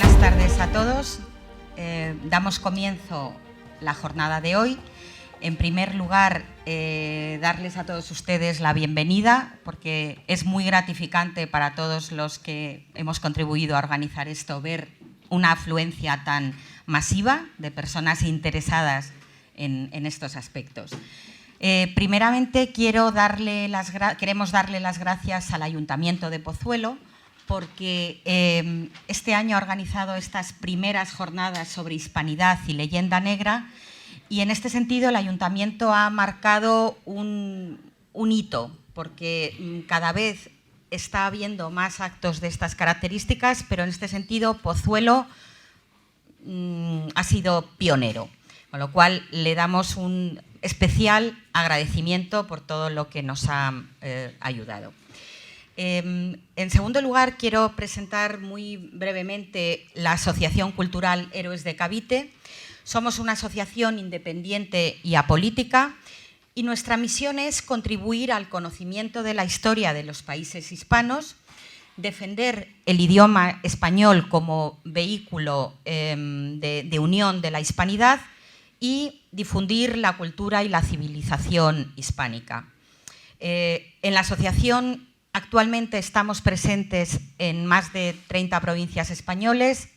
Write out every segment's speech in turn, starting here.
Buenas tardes a todos. Damos comienzo la jornada de hoy. En primer lugar, darles a todos ustedes la bienvenida, porque es muy gratificante para todos los que hemos contribuido a organizar esto ver una afluencia tan masiva de personas interesadas en estos aspectos. Primeramente, queremos darle las gracias al Ayuntamiento de Pozuelo, porque este año ha organizado estas primeras jornadas sobre hispanidad y leyenda negra, y en este sentido el Ayuntamiento ha marcado un hito, porque cada vez está habiendo más actos de estas características, pero en este sentido Pozuelo ha sido pionero, con lo cual le damos un especial agradecimiento por todo lo que nos ha ayudado. En segundo lugar, quiero presentar muy brevemente la Asociación Cultural Héroes de Cavite. Somos una asociación independiente y apolítica, y nuestra misión es contribuir al conocimiento de la historia de los países hispanos, defender el idioma español como vehículo de unión de la hispanidad y difundir la cultura y la civilización hispánica. En la asociación actualmente estamos presentes en más de 30 provincias españolas,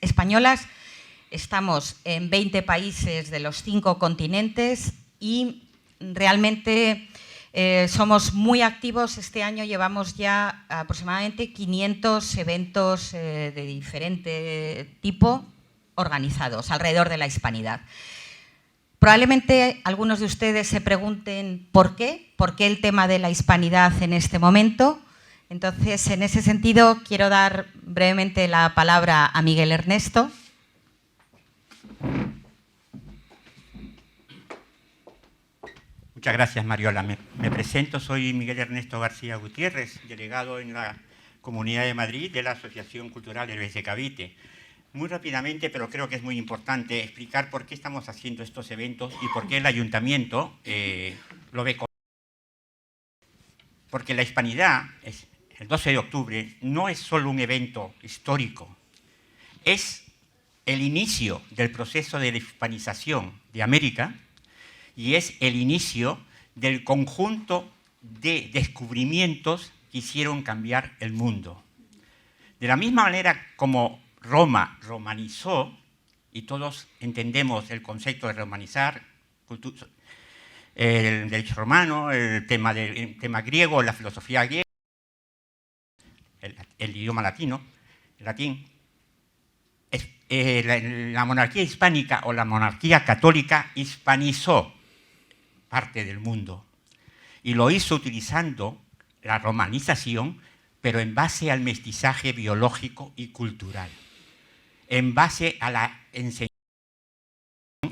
estamos en 20 países de los 5 continentes y realmente somos muy activos. Este año llevamos ya aproximadamente 500 eventos de diferente tipo organizados alrededor de la hispanidad. Probablemente algunos de ustedes se pregunten ¿por qué el tema de la hispanidad en este momento? Entonces, en ese sentido, quiero dar brevemente la palabra a Miguel Ernesto. Muchas gracias, Mariola. Me presento, soy Miguel Ernesto García Gutiérrez, delegado en la Comunidad de Madrid de la Asociación Cultural Héroes de Cavite. Muy rápidamente, pero creo que es muy importante explicar por qué estamos haciendo estos eventos y por qué el Ayuntamiento lo ve como... Porque la hispanidad, el 12 de octubre, no es solo un evento histórico, es el inicio del proceso de la hispanización de América y es el inicio del conjunto de descubrimientos que hicieron cambiar el mundo. De la misma manera como Roma romanizó, y todos entendemos el concepto de romanizar, el derecho romano, el tema griego, la filosofía griega, el idioma latino, el latín, la monarquía hispánica o la monarquía católica hispanizó parte del mundo y lo hizo utilizando la romanización, pero en base al mestizaje biológico y cultural, en base a la enseñanza,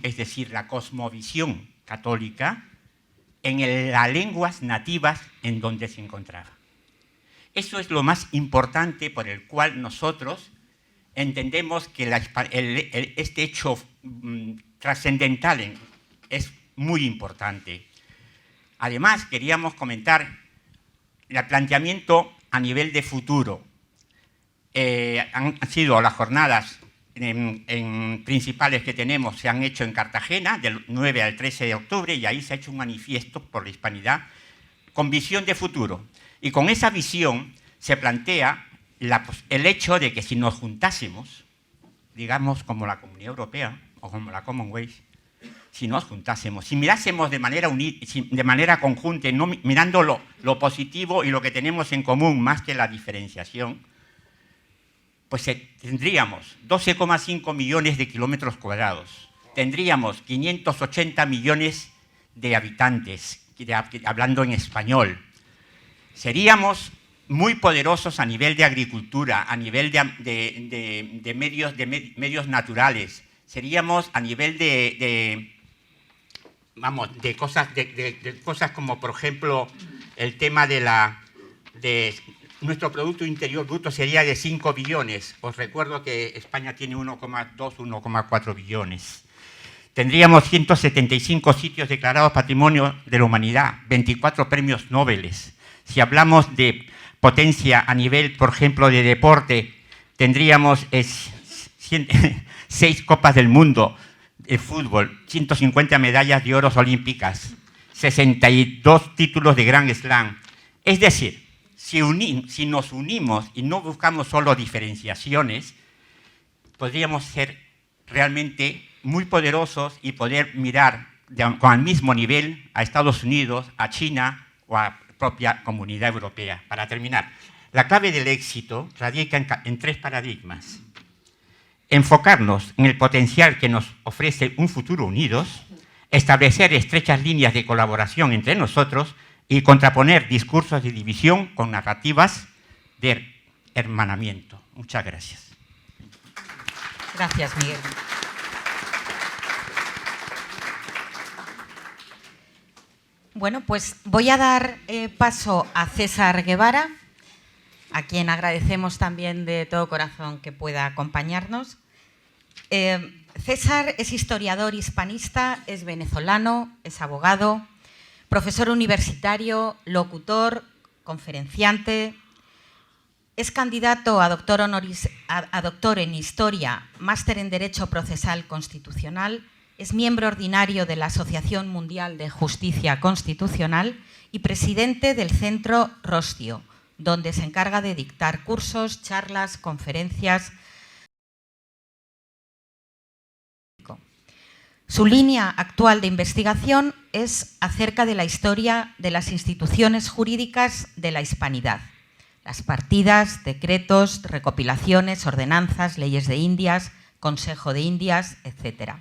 es decir, la cosmovisión católica en las lenguas nativas en donde se encontraba. Eso es lo más importante por el cual nosotros entendemos que este hecho trascendental es muy importante. Además, queríamos comentar el planteamiento a nivel de futuro. Han sido las jornadas principales que tenemos, se han hecho en Cartagena, del 9 al 13 de octubre, y ahí se ha hecho un manifiesto por la hispanidad con visión de futuro. Y con esa visión se plantea el hecho de que si nos juntásemos, digamos como la Comunidad Europea o como la Commonwealth, si nos juntásemos, si mirásemos de manera conjunta, no mirando lo positivo y lo que tenemos en común más que la diferenciación, pues tendríamos 12,5 millones de kilómetros cuadrados, tendríamos 580 millones de habitantes, hablando en español. Seríamos muy poderosos a nivel de agricultura, a nivel de medios naturales. Seríamos a nivel de cosas como, por ejemplo, el tema de nuestro Producto Interior Bruto sería de 5 billones. Os recuerdo que España tiene 1,2, 1,4 billones. Tendríamos 175 sitios declarados Patrimonio de la Humanidad, 24 premios Nobel. Si hablamos de potencia a nivel, por ejemplo, de deporte, tendríamos 6 Copas del Mundo de fútbol, 150 medallas de oro olímpicas, 62 títulos de Grand Slam. Es decir, si nos unimos y no buscamos solo diferenciaciones, podríamos ser realmente muy poderosos y poder mirar con el mismo nivel a Estados Unidos, a China o a la propia Comunidad Europea. Para terminar, la clave del éxito radica en 3 paradigmas. Enfocarnos en el potencial que nos ofrece un futuro unidos, establecer estrechas líneas de colaboración entre nosotros y contraponer discursos de división con narrativas de hermanamiento. Muchas gracias. Gracias, Miguel. Bueno, pues voy a dar paso a César Guevara, a quien agradecemos también de todo corazón que pueda acompañarnos. César es historiador hispanista, es venezolano, es abogado, profesor universitario, locutor, conferenciante. Es candidato a doctor en Historia, máster en Derecho Procesal Constitucional, es miembro ordinario de la Asociación Mundial de Justicia Constitucional y presidente del Centro Rostio, donde se encarga de dictar cursos, charlas, conferencias. Su línea actual de investigación es acerca de la historia de las instituciones jurídicas de la hispanidad. Las partidas, decretos, recopilaciones, ordenanzas, leyes de Indias, Consejo de Indias, etc.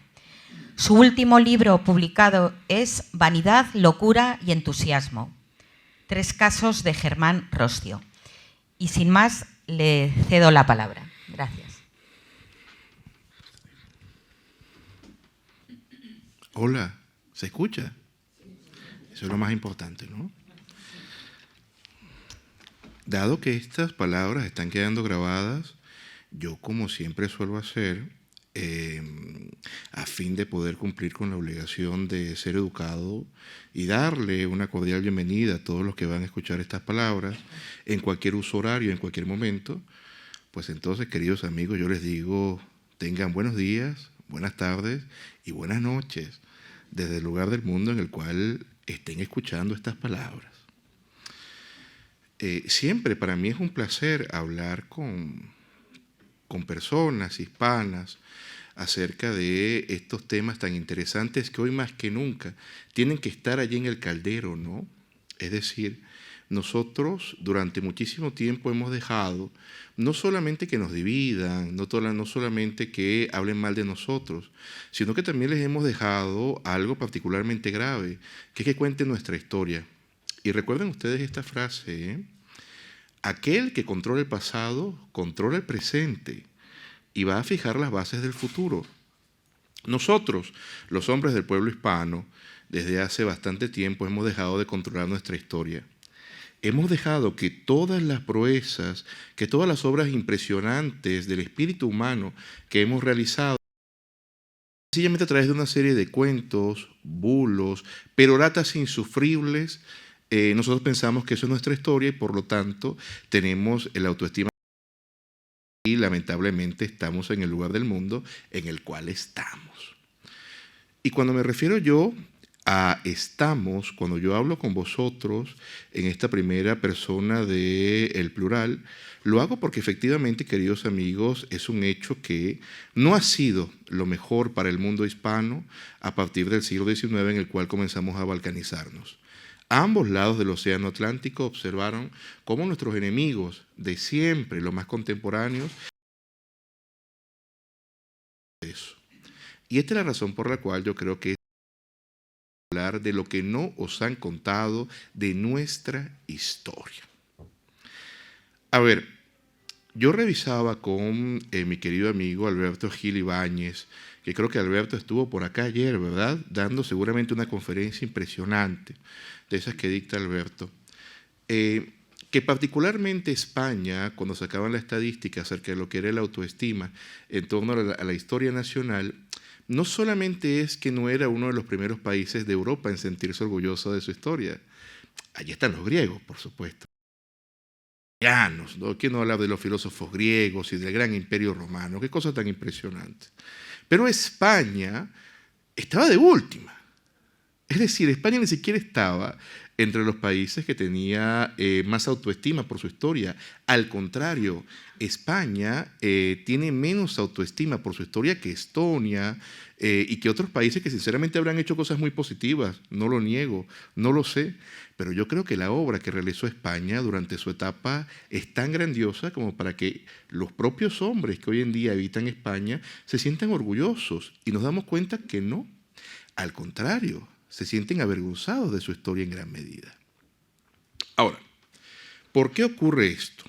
Su último libro publicado es Vanidad, locura y entusiasmo. 3 casos de Germán Rostio. Y sin más, le cedo la palabra. Gracias. Hola, ¿se escucha? Eso es lo más importante, ¿no? Dado que estas palabras están quedando grabadas, yo, como siempre suelo hacer, a fin de poder cumplir con la obligación de ser educado y darle una cordial bienvenida a todos los que van a escuchar estas palabras en cualquier uso horario, en cualquier momento, pues entonces, queridos amigos, yo les digo, tengan buenos días, buenas tardes y buenas noches desde el lugar del mundo en el cual estén escuchando estas palabras. Siempre para mí es un placer hablar con personas hispanas acerca de estos temas tan interesantes que hoy más que nunca tienen que estar allí en el caldero, ¿no? Es decir, nosotros durante muchísimo tiempo hemos dejado no solamente que nos dividan, no solamente que hablen mal de nosotros, sino que también les hemos dejado algo particularmente grave, que es que cuenten nuestra historia. Y recuerden ustedes esta frase, ¿eh? Aquel que controla el pasado, controla el presente y va a fijar las bases del futuro. Nosotros, los hombres del pueblo hispano, desde hace bastante tiempo hemos dejado de controlar nuestra historia. Hemos dejado que todas las proezas, que todas las obras impresionantes del espíritu humano que hemos realizado, sencillamente a través de una serie de cuentos, bulos, peroratas insufribles, nosotros pensamos que eso es nuestra historia y por lo tanto tenemos el autoestima y lamentablemente estamos en el lugar del mundo en el cual estamos. Y cuando me refiero yo a estamos, cuando yo hablo con vosotros en esta primera persona del plural, lo hago porque efectivamente, queridos amigos, es un hecho que no ha sido lo mejor para el mundo hispano a partir del siglo XIX en el cual comenzamos a balcanizarnos. A ambos lados del Océano Atlántico observaron cómo nuestros enemigos de siempre, los más contemporáneos, eso. Y esta es la razón por la cual yo creo que es hablar de lo que no os han contado de nuestra historia. A ver, yo revisaba con mi querido amigo Alberto Gil Ibáñez, que creo que Alberto estuvo por acá ayer, ¿verdad? Dando seguramente una conferencia impresionante, de esas que dicta Alberto, que particularmente España, cuando sacaban la estadística acerca de lo que era la autoestima en torno a la historia nacional, no solamente es que no era uno de los primeros países de Europa en sentirse orgulloso de su historia, allí están los griegos, por supuesto. ¿no? ¿Quién no habla de los filósofos griegos y del gran imperio romano? Qué cosa tan impresionante. Pero España estaba de última. Es decir, España ni siquiera estaba entre los países que tenía más autoestima por su historia. Al contrario, España tiene menos autoestima por su historia que Estonia y que otros países que sinceramente habrán hecho cosas muy positivas. No lo niego, no lo sé. Pero yo creo que la obra que realizó España durante su etapa es tan grandiosa como para que los propios hombres que hoy en día habitan España se sientan orgullosos y nos damos cuenta que no. Al contrario, se sienten avergonzados de su historia en gran medida. Ahora, ¿por qué ocurre esto?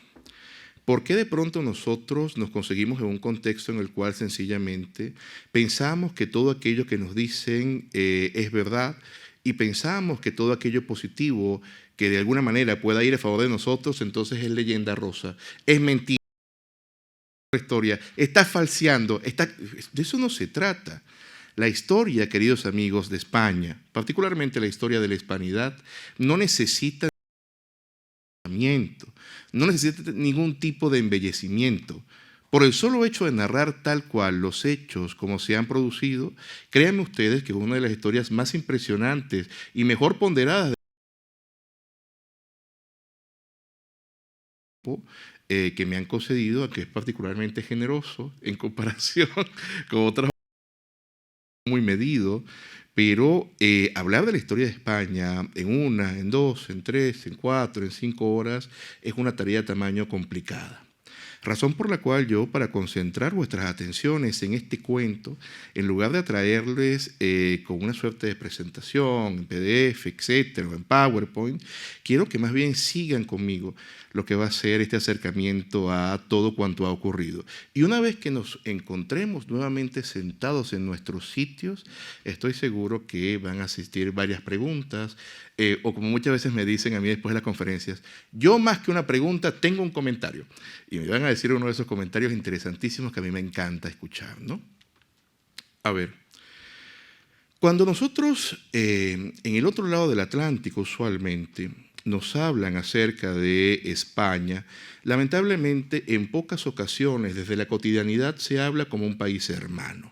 ¿Por qué de pronto nosotros nos conseguimos en un contexto en el cual sencillamente pensamos que todo aquello que nos dicen es verdad y pensamos que todo aquello positivo que de alguna manera pueda ir a favor de nosotros, entonces es leyenda rosa, es mentira, historia, está falseando, de eso no se trata. La historia, queridos amigos, de España, particularmente la historia de la hispanidad, no necesita ningún tipo de embellecimiento. Por el solo hecho de narrar tal cual los hechos como se han producido, créanme ustedes que es una de las historias más impresionantes y mejor ponderadas que me han concedido, que es particularmente generoso en comparación con otras muy medido, pero hablar de la historia de España en 1, en 2, en 3, en 4, en 5 horas es una tarea de tamaño complicada. Razón por la cual yo, para concentrar vuestras atenciones en este cuento, en lugar de atraerles con una suerte de presentación, en PDF, etcétera, o en PowerPoint, quiero que más bien sigan conmigo lo que va a ser este acercamiento a todo cuanto ha ocurrido. Y una vez que nos encontremos nuevamente sentados en nuestros sitios, estoy seguro que van a asistir varias preguntas, o como muchas veces me dicen a mí después de las conferencias, yo más que una pregunta tengo un comentario. Y me van a decir uno de esos comentarios interesantísimos que a mí me encanta escuchar, ¿no? A ver, cuando nosotros en el otro lado del Atlántico usualmente nos hablan acerca de España, lamentablemente en pocas ocasiones desde la cotidianidad se habla como un país hermano.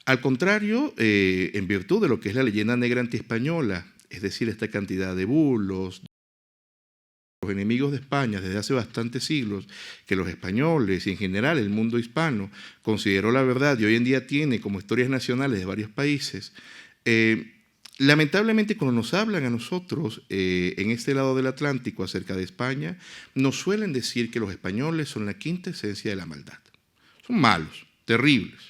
Al contrario, en virtud de lo que es la leyenda negra antiespañola, es decir, esta cantidad de bulos, los enemigos de España desde hace bastantes siglos, que los españoles y en general el mundo hispano consideró la verdad y hoy en día tiene como historias nacionales de varios países, lamentablemente cuando nos hablan a nosotros en este lado del Atlántico acerca de España, nos suelen decir que los españoles son la quinta esencia de la maldad. Son malos, terribles.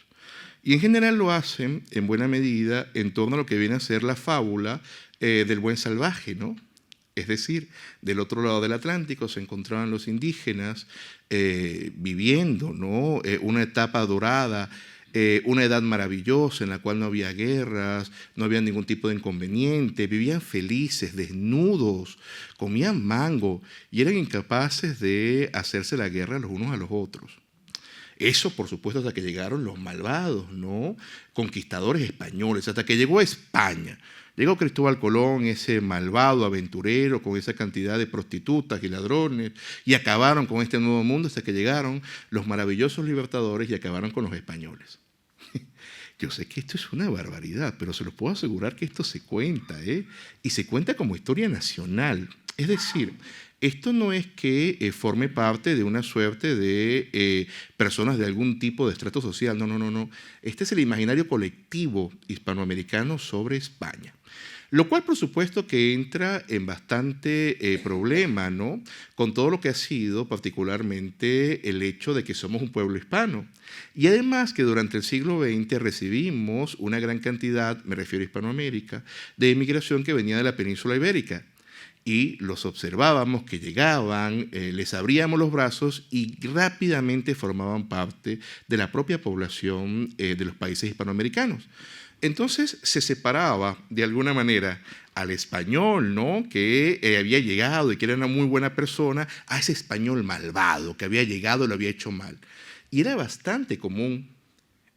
Y en general lo hacen en buena medida en torno a lo que viene a ser la fábula del buen salvaje, ¿no? Es decir, del otro lado del Atlántico se encontraban los indígenas viviendo, ¿no? Una etapa dorada, una edad maravillosa en la cual no había guerras, no había ningún tipo de inconveniente, vivían felices, desnudos, comían mango y eran incapaces de hacerse la guerra los unos a los otros. Eso, por supuesto, hasta que llegaron los malvados, ¿no? Conquistadores españoles, hasta que llegó a España. Llegó Cristóbal Colón, ese malvado aventurero con esa cantidad de prostitutas y ladrones, y acabaron con este nuevo mundo hasta que llegaron los maravillosos libertadores y acabaron con los españoles. Yo sé que esto es una barbaridad, pero se los puedo asegurar que esto se cuenta, y se cuenta como historia nacional. Es decir, esto no es que forme parte de una suerte de personas de algún tipo de estrato social, no. Este es el imaginario colectivo hispanoamericano sobre España. Lo cual, por supuesto, que entra en bastante problema, ¿no? Con todo lo que ha sido particularmente el hecho de que somos un pueblo hispano. Y además que durante el siglo XX recibimos una gran cantidad, me refiero a Hispanoamérica, de inmigración que venía de la península ibérica. Y los observábamos que llegaban, les abríamos los brazos y rápidamente formaban parte de la propia población de los países hispanoamericanos. Entonces se separaba de alguna manera al español, ¿no? Que había llegado y que era una muy buena persona, a ese español malvado que había llegado y lo había hecho mal. Y era bastante común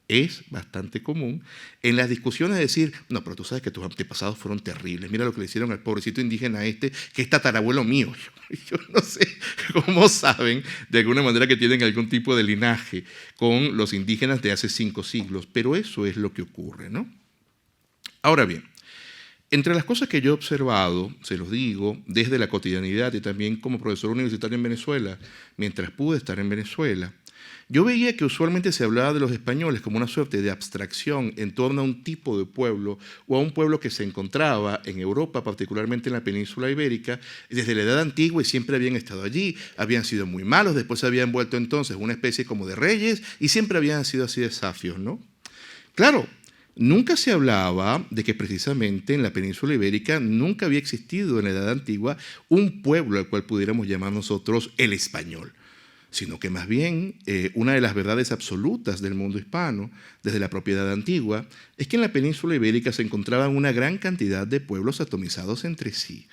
es bastante común en las discusiones decir, no, pero tú sabes que tus antepasados fueron terribles, mira lo que le hicieron al pobrecito indígena que es tatarabuelo mío. Yo no sé cómo saben de alguna manera que tienen algún tipo de linaje con los indígenas de hace 5 siglos, pero eso es lo que ocurre, ¿no? Ahora bien, entre las cosas que yo he observado, se los digo, desde la cotidianidad y también como profesor universitario en Venezuela, mientras pude estar en Venezuela, yo veía que usualmente se hablaba de los españoles como una suerte de abstracción en torno a un tipo de pueblo o a un pueblo que se encontraba en Europa, particularmente en la península ibérica, desde la Edad Antigua y siempre habían estado allí, habían sido muy malos, después se habían vuelto entonces una especie como de reyes y siempre habían sido así de safios, ¿no? Claro, nunca se hablaba de que precisamente en la península ibérica nunca había existido en la Edad Antigua un pueblo al cual pudiéramos llamar nosotros el español, sino que más bien una de las verdades absolutas del mundo hispano, desde la propiedad antigua, es que en la península ibérica se encontraban una gran cantidad de pueblos atomizados entre sí,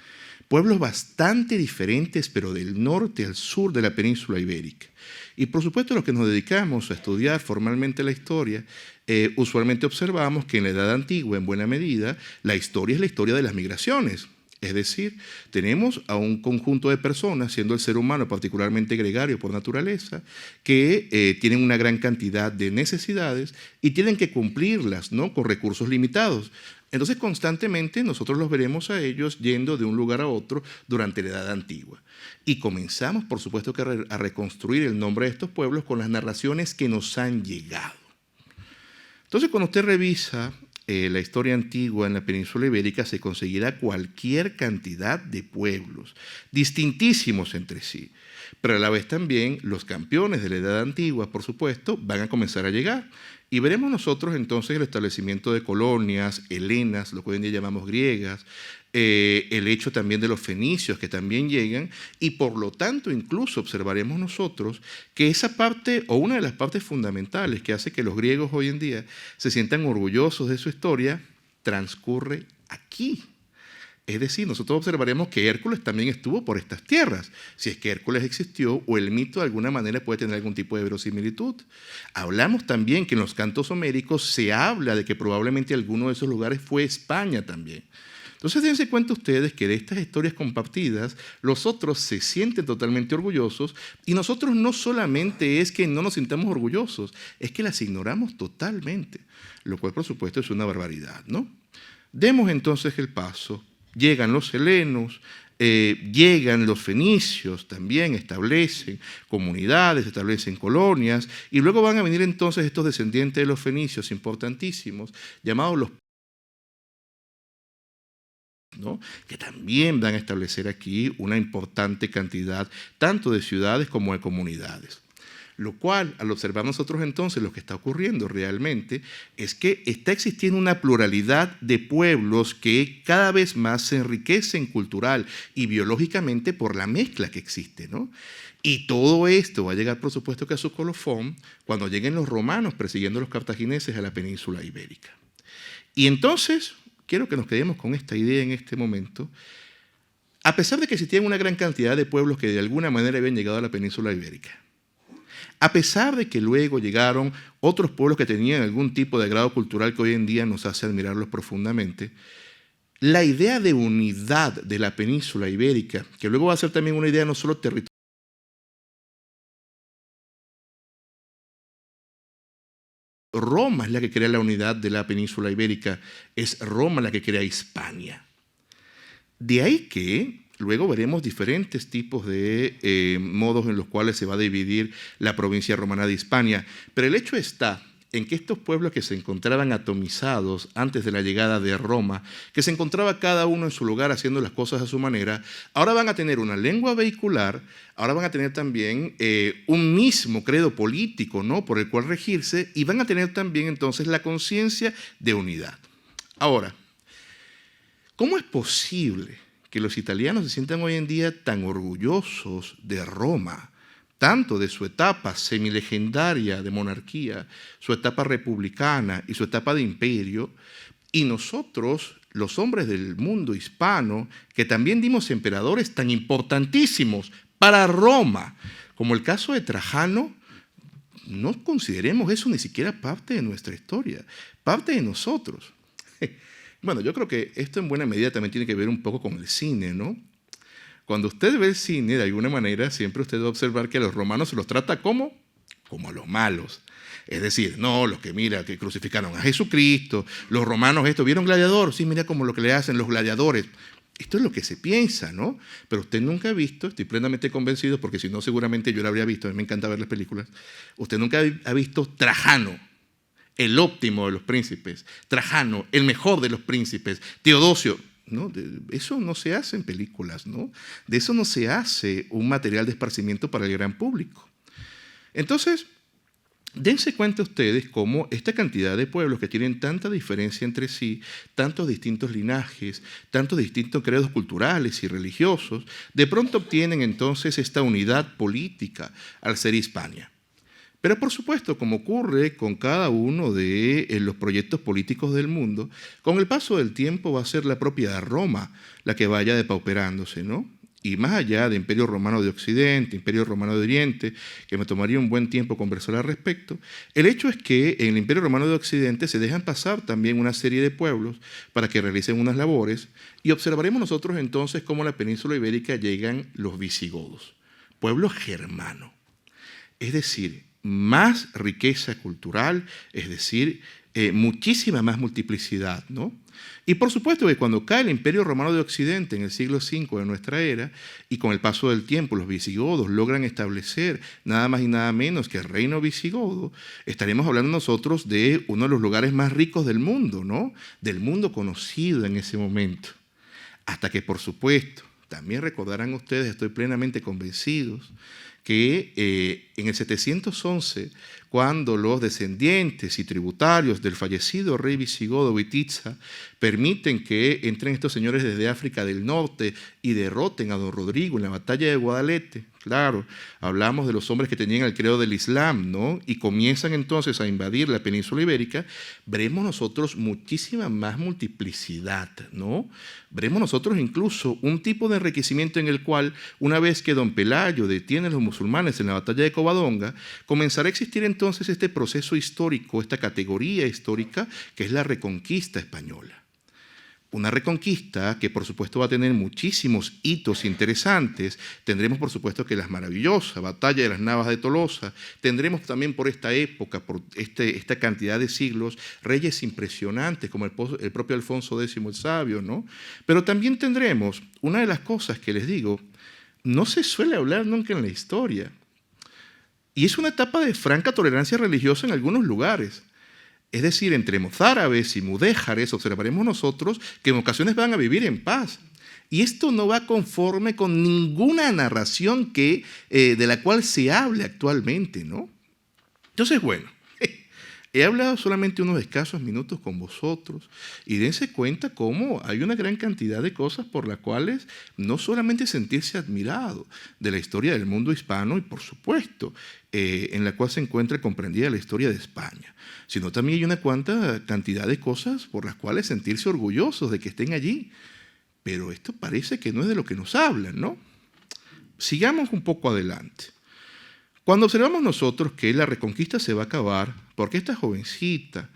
pueblos bastante diferentes, pero del norte al sur de la península ibérica. Y por supuesto los que nos dedicamos a estudiar formalmente la historia, usualmente observamos que en la Edad Antigua, en buena medida, la historia es la historia de las migraciones. Es decir, tenemos a un conjunto de personas, siendo el ser humano particularmente gregario por naturaleza, que tienen una gran cantidad de necesidades y tienen que cumplirlas, ¿no?, con recursos limitados. Entonces, constantemente nosotros los veremos a ellos yendo de un lugar a otro durante la Edad Antigua. Y comenzamos, por supuesto, a reconstruir el nombre de estos pueblos con las narraciones que nos han llegado. Entonces, cuando usted revisa la historia antigua en la península ibérica, se conseguirá cualquier cantidad de pueblos, distintísimos entre sí. Pero a la vez también los campeones de la Edad Antigua, por supuesto, van a comenzar a llegar. Y veremos nosotros entonces el establecimiento de colonias helenas, lo que hoy en día llamamos griegas, el hecho también de los fenicios que también llegan, y por lo tanto incluso observaremos nosotros que esa parte, o una de las partes fundamentales que hace que los griegos hoy en día se sientan orgullosos de su historia, transcurre aquí. Es decir, nosotros observaremos que Hércules también estuvo por estas tierras, si es que Hércules existió o el mito de alguna manera puede tener algún tipo de verosimilitud. Hablamos también que en los cantos homéricos se habla de que probablemente alguno de esos lugares fue España también. Entonces dense cuenta ustedes que de estas historias compartidas, los otros se sienten totalmente orgullosos y nosotros no solamente es que no nos sintamos orgullosos, es que las ignoramos totalmente, lo cual por supuesto es una barbaridad, ¿no? Demos entonces el paso. Llegan los helenos, llegan los fenicios, también establecen comunidades, establecen colonias, y luego van a venir entonces estos descendientes de los fenicios importantísimos, llamados los, ¿no?, que también van a establecer aquí una importante cantidad tanto de ciudades como de comunidades. Lo cual, al observar nosotros entonces lo que está ocurriendo realmente, es que está existiendo una pluralidad de pueblos que cada vez más se enriquecen cultural y biológicamente por la mezcla que existe, ¿no? Y todo esto va a llegar, por supuesto, que a su colofón cuando lleguen los romanos persiguiendo a los cartagineses a la península ibérica. Y entonces, quiero que nos quedemos con esta idea en este momento. A pesar de que existían una gran cantidad de pueblos que de alguna manera habían llegado a la península ibérica, a pesar de que luego llegaron otros pueblos que tenían algún tipo de grado cultural que hoy en día nos hace admirarlos profundamente, la idea de unidad de la península ibérica, que luego va a ser también una idea no solo territorial, Roma es la que crea la unidad de la península ibérica, es Roma la que crea Hispania. De ahí que luego veremos diferentes tipos de modos en los cuales se va a dividir la provincia romana de Hispania. Pero el hecho está en que estos pueblos que se encontraban atomizados antes de la llegada de Roma, que se encontraba cada uno en su lugar haciendo las cosas a su manera, ahora van a tener una lengua vehicular, ahora van a tener también un mismo credo político, ¿no?, por el cual regirse, y van a tener también entonces la conciencia de unidad. Ahora, ¿cómo es posible que los italianos se sientan hoy en día tan orgullosos de Roma, tanto de su etapa semilegendaria de monarquía, su etapa republicana y su etapa de imperio, y nosotros, los hombres del mundo hispano, que también dimos emperadores tan importantísimos para Roma, como el caso de Trajano, no consideremos eso ni siquiera parte de nuestra historia, parte de nosotros. Bueno, yo creo que esto en buena medida también tiene que ver un poco con el cine, ¿no? Cuando usted ve el cine, de alguna manera, siempre usted va a observar que a los romanos se los trata como a los malos. Es decir, no, los que mira, que crucificaron a Jesucristo, los romanos esto, ¿vieron Gladiador? Sí, mira como lo que le hacen los gladiadores. Esto es lo que se piensa, ¿no? Pero usted nunca ha visto, estoy plenamente convencido, porque si no seguramente yo lo habría visto, a mí me encanta ver las películas, usted nunca ha visto Trajano, el óptimo de los príncipes, Trajano, el mejor de los príncipes, Teodosio. ¿No? Eso no se hace en películas, ¿no? De eso no se hace un material de esparcimiento para el gran público. Entonces, dense cuenta ustedes cómo esta cantidad de pueblos que tienen tanta diferencia entre sí, tantos distintos linajes, tantos distintos credos culturales y religiosos, de pronto obtienen entonces esta unidad política al ser Hispania. Pero por supuesto, como ocurre con cada uno de los proyectos políticos del mundo, con el paso del tiempo va a ser la propia Roma la que vaya depauperándose, ¿no? Y más allá de Imperio Romano de Occidente, Imperio Romano de Oriente, que me tomaría un buen tiempo conversar al respecto, el hecho es que en el Imperio Romano de Occidente se dejan pasar también una serie de pueblos para que realicen unas labores, y observaremos nosotros entonces cómo a la península ibérica llegan los visigodos, pueblo germano. Es decir, más riqueza cultural, es decir, muchísima más multiplicidad, ¿no? Y por supuesto que cuando cae el Imperio Romano de Occidente en el siglo V de nuestra era, y con el paso del tiempo los visigodos logran establecer nada más y nada menos que el reino visigodo, estaremos hablando nosotros de uno de los lugares más ricos del mundo, ¿no? Del mundo conocido en ese momento. Hasta que, por supuesto, también recordarán ustedes, estoy plenamente convencidos, que en el 711, cuando los descendientes y tributarios del fallecido rey visigodo Witiza permiten que entren estos señores desde África del Norte y derroten a don Rodrigo en la batalla de Guadalete, claro, hablamos de los hombres que tenían el credo del Islam, ¿no? Y comienzan entonces a invadir la península ibérica, veremos nosotros muchísima más multiplicidad, ¿no? Veremos nosotros incluso un tipo de enriquecimiento en el cual, una vez que don Pelayo detiene a los musulmanes en la batalla de Covadonga, comenzará a existir entonces este proceso histórico, esta categoría histórica que es la Reconquista española. Una reconquista que por supuesto va a tener muchísimos hitos interesantes. Tendremos por supuesto que las maravillosas batallas de las Navas de Tolosa. Tendremos también por esta época, por esta cantidad de siglos, reyes impresionantes como el propio Alfonso X el Sabio, ¿no? Pero también tendremos una de las cosas que les digo, no se suele hablar nunca en la historia. Y es una etapa de franca tolerancia religiosa en algunos lugares. Es decir, entre mozárabes y mudéjares observaremos nosotros que en ocasiones van a vivir en paz. Y esto no va conforme con ninguna narración de la cual se hable actualmente, ¿no? Entonces, bueno, he hablado solamente unos escasos minutos con vosotros y dense cuenta cómo hay una gran cantidad de cosas por las cuales no solamente sentirse admirado de la historia del mundo hispano y, por supuesto, en la cual se encuentra comprendida la historia de España, sino también hay una cuanta cantidad de cosas por las cuales sentirse orgullosos de que estén allí. Pero esto parece que no es de lo que nos hablan, ¿no? Sigamos un poco adelante. Cuando observamos nosotros que la Reconquista se va a acabar, porque esta jovencita,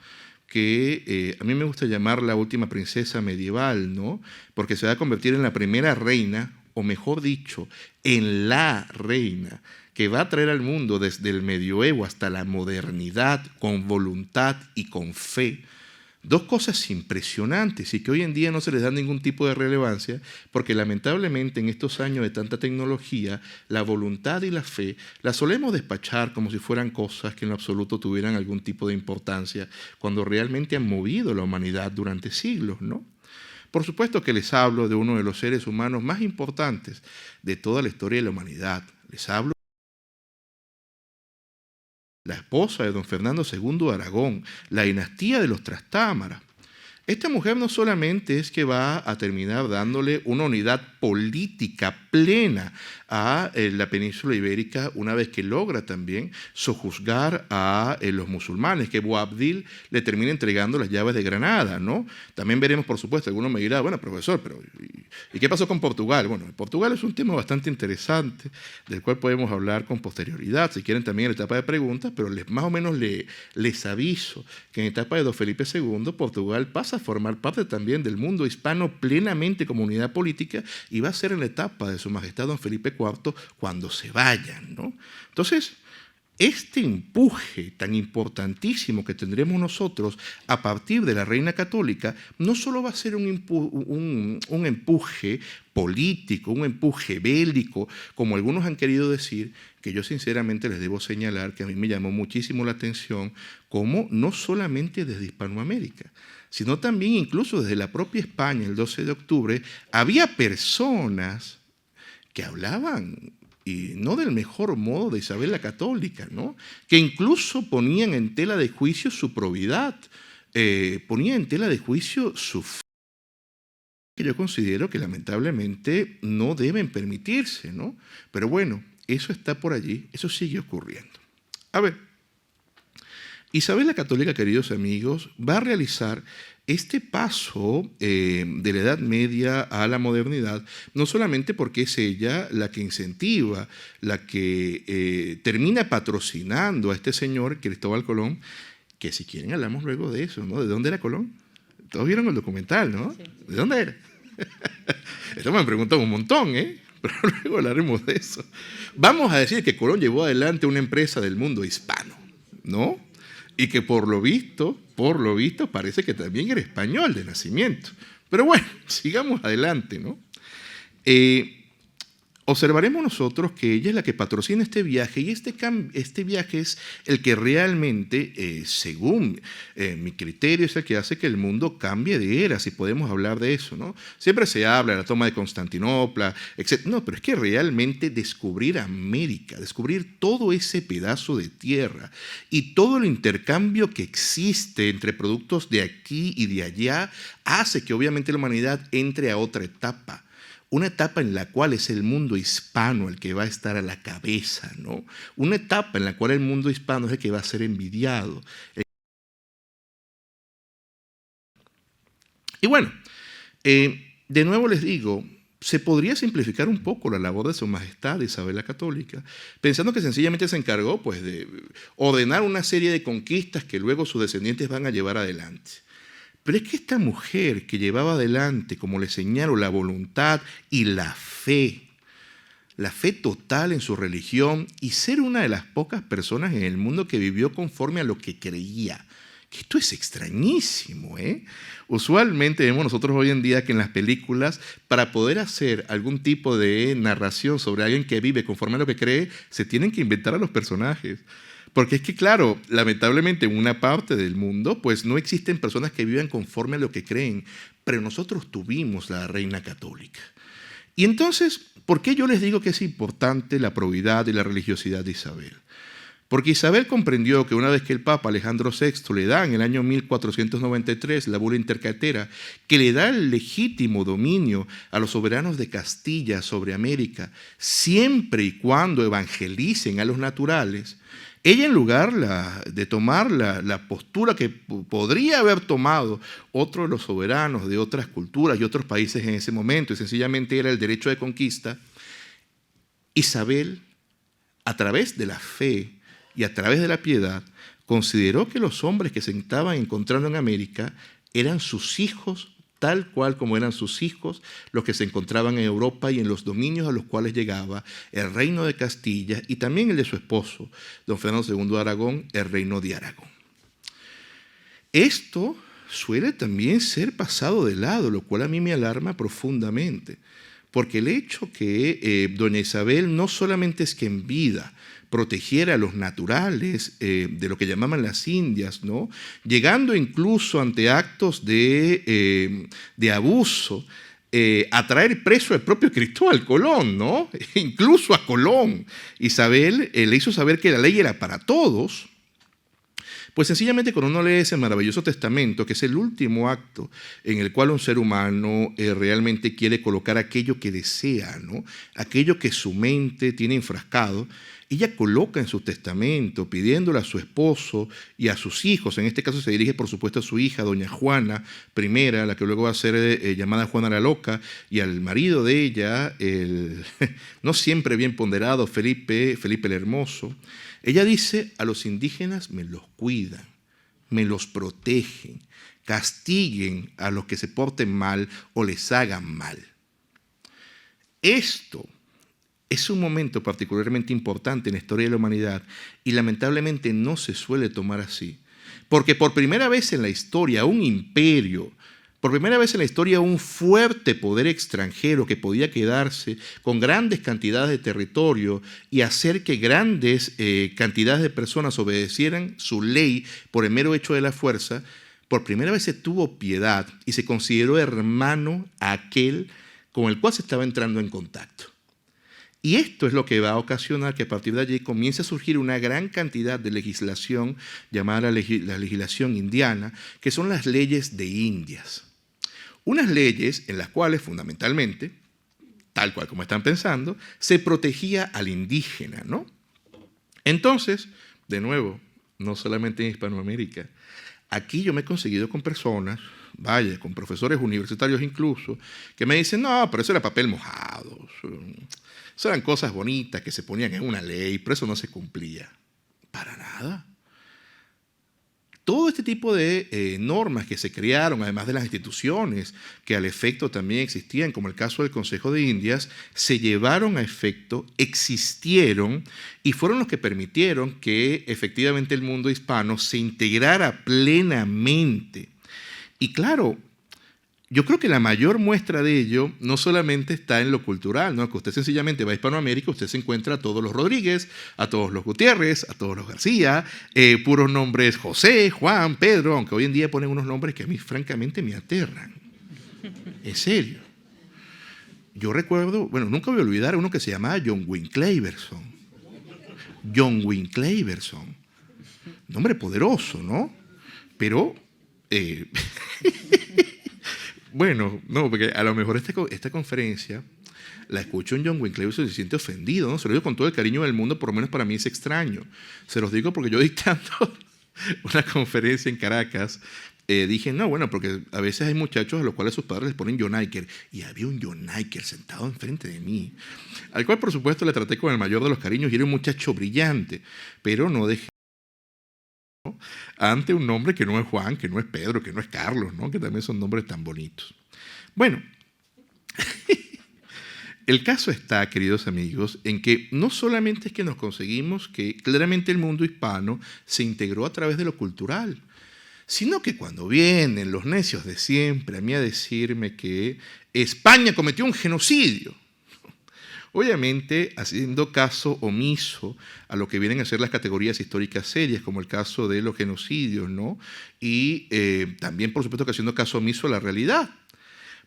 que a mí me gusta llamar la última princesa medieval, ¿no? Porque se va a convertir en la primera reina, o mejor dicho, en la reina, que va a traer al mundo desde el medioevo hasta la modernidad con voluntad y con fe. Dos cosas impresionantes y que hoy en día no se les da ningún tipo de relevancia porque lamentablemente en estos años de tanta tecnología, la voluntad y la fe las solemos despachar como si fueran cosas que en lo absoluto tuvieran algún tipo de importancia cuando realmente han movido la humanidad durante siglos, ¿no? Por supuesto que les hablo de uno de los seres humanos más importantes de toda la historia de la humanidad. Les hablo la esposa de don Fernando II de Aragón, la dinastía de los Trastámara. esta mujer no solamente es que va a terminar dándole una unidad política plena a la península ibérica una vez que logra también sojuzgar a los musulmanes, que Boabdil le termina entregando las llaves de Granada, ¿no? También veremos, por supuesto, algunos me dirán, bueno, profesor, pero ¿y qué pasó con Portugal? Bueno, Portugal es un tema bastante interesante, del cual podemos hablar con posterioridad, si quieren también en la etapa de preguntas, pero más o menos les aviso que en la etapa de Don Felipe II, Portugal pasa a formar parte también del mundo hispano plenamente como unidad política y va a ser en la etapa de Su Majestad Don Felipe IV cuando se vayan, ¿no? Entonces, este empuje tan importantísimo que tendremos nosotros a partir de la Reina Católica no solo va a ser un empuje político, un empuje bélico, como algunos han querido decir, que yo sinceramente les debo señalar que a mí me llamó muchísimo la atención, como no solamente desde Hispanoamérica, sino también incluso desde la propia España, el 12 de octubre, había personas que hablaban y no del mejor modo de Isabel la Católica, ¿no? Que incluso ponían en tela de juicio su probidad, ponían en tela de juicio su fe, que yo considero que lamentablemente no deben permitirse, ¿no? Pero bueno, eso está por allí, eso sigue ocurriendo. A ver, Isabel la Católica, queridos amigos, va a realizar este paso de la Edad Media a la modernidad, no solamente porque es ella la que incentiva, la que termina patrocinando a este señor, Cristóbal Colón, que si quieren hablamos luego de eso, ¿no? ¿De dónde era Colón? Todos vieron el documental, ¿no? Sí. ¿De dónde era? Esto me han preguntado un montón, pero luego hablaremos de eso. Vamos a decir que Colón llevó adelante una empresa del mundo hispano, ¿no? Y que por lo visto, parece que también era español de nacimiento. Pero bueno, sigamos adelante, ¿no? Observaremos nosotros que ella es la que patrocina este viaje y este viaje es el que realmente, según mi criterio, es el que hace que el mundo cambie de era, si podemos hablar de eso, ¿no? Siempre se habla de la toma de Constantinopla, etc. No, pero es que realmente descubrir América, descubrir todo ese pedazo de tierra y todo el intercambio que existe entre productos de aquí y de allá hace que obviamente la humanidad entre a otra etapa. Una etapa en la cual es el mundo hispano el que va a estar a la cabeza, ¿no? Una etapa en la cual el mundo hispano es el que va a ser envidiado. Y bueno, de nuevo les digo, se podría simplificar un poco la labor de Su Majestad Isabel la Católica, pensando que sencillamente se encargó pues, de ordenar una serie de conquistas que luego sus descendientes van a llevar adelante. Pero es que esta mujer que llevaba adelante, como les señalo, la voluntad y la fe total en su religión y ser una de las pocas personas en el mundo que vivió conforme a lo que creía. Que esto es extrañísimo, ¿eh? Usualmente vemos nosotros hoy en día que en las películas, para poder hacer algún tipo de narración sobre alguien que vive conforme a lo que cree, se tienen que inventar a los personajes. Porque es que, claro, lamentablemente en una parte del mundo, pues no existen personas que vivan conforme a lo que creen, pero nosotros tuvimos la Reina Católica. Y entonces, ¿por qué yo les digo que es importante la probidad y la religiosidad de Isabel? Porque Isabel comprendió que una vez que el Papa Alejandro VI le da en el año 1493 la bula intercatera, que le da el legítimo dominio a los soberanos de Castilla sobre América, siempre y cuando evangelicen a los naturales, ella, en lugar de tomar la postura que podría haber tomado otro de los soberanos de otras culturas y otros países en ese momento, y sencillamente era el derecho de conquista, Isabel, a través de la fe y a través de la piedad, consideró que los hombres que se estaban encontrando en América eran sus hijos, tal cual como eran sus hijos los que se encontraban en Europa y en los dominios a los cuales llegaba el reino de Castilla y también el de su esposo, don Fernando II de Aragón, el reino de Aragón. Esto suele también ser pasado de lado, lo cual a mí me alarma profundamente, porque el hecho que doña Isabel no solamente es que en vida protegiera a los naturales de lo que llamaban las Indias, ¿no? Llegando incluso ante actos de abuso, a traer preso al propio Cristóbal Colón, ¿no? Incluso a Colón. Isabel le hizo saber que la ley era para todos, Pues sencillamente cuando uno lee ese maravilloso testamento, que es el último acto en el cual un ser humano realmente quiere colocar aquello que desea, ¿no? Aquello que su mente tiene enfrascado, ella coloca en su testamento, pidiéndole a su esposo y a sus hijos, en este caso se dirige por supuesto a su hija, doña Juana I, la que luego va a ser llamada Juana la Loca, y al marido de ella, el no siempre bien ponderado Felipe el Hermoso. Ella dice: a los indígenas me los cuidan, me los protegen, castiguen a los que se porten mal o les hagan mal. Esto es un momento particularmente importante en la historia de la humanidad y lamentablemente no se suele tomar así. Porque por primera vez en la historia un imperio, por primera vez en la historia un fuerte poder extranjero que podía quedarse con grandes cantidades de territorio y hacer que grandes cantidades de personas obedecieran su ley por el mero hecho de la fuerza, por primera vez se tuvo piedad y se consideró hermano a aquel con el cual se estaba entrando en contacto. Y esto es lo que va a ocasionar que a partir de allí comience a surgir una gran cantidad de legislación llamada la legislación indiana, que son las leyes de Indias. Unas leyes en las cuales fundamentalmente, tal cual como están pensando, se protegía al indígena, ¿no? Entonces, de nuevo, no solamente en Hispanoamérica, aquí yo me he conseguido con personas, vaya, con profesores universitarios incluso, que me dicen: no, pero eso era papel mojado, eso eran cosas bonitas que se ponían en una ley, pero eso no se cumplía. Para nada. Todo este tipo de normas que se crearon, además de las instituciones que al efecto también existían, como el caso del Consejo de Indias, se llevaron a efecto, existieron y fueron los que permitieron que efectivamente el mundo hispano se integrara plenamente. Y claro, yo creo que la mayor muestra de ello no solamente está en lo cultural, ¿no? Que usted sencillamente va a Hispanoamérica, usted se encuentra a todos los Rodríguez, a todos los Gutiérrez, a todos los García, puros nombres José, Juan, Pedro, aunque hoy en día ponen unos nombres que a mí francamente me aterran. En serio. Yo recuerdo, bueno, nunca voy a olvidar uno que se llamaba John Wynne Cleaverson. John Wynne Cleaverson. Nombre poderoso, ¿no? Pero... bueno, no, porque a lo mejor esta conferencia la escucho en John Wynne Cleaverson y se siente ofendido, ¿no? Se lo digo con todo el cariño del mundo, por lo menos para mí es extraño. Se los digo porque yo dictando una conferencia en Caracas, dije, no, bueno, porque a veces hay muchachos a los cuales sus padres les ponen John Iker, y había un John Iker sentado enfrente de mí, al cual por supuesto le traté con el mayor de los cariños y era un muchacho brillante, pero no dejé ante un nombre que no es Juan, que no es Pedro, que no es Carlos, ¿no? Que también son nombres tan bonitos. Bueno, el caso está, queridos amigos, en que no solamente es que nos conseguimos que claramente el mundo hispano se integró a través de lo cultural, sino que cuando vienen los necios de siempre a mí a decirme que España cometió un genocidio, obviamente haciendo caso omiso a lo que vienen a ser las categorías históricas serias, como el caso de los genocidios, ¿no? Y también, por supuesto, que haciendo caso omiso a la realidad.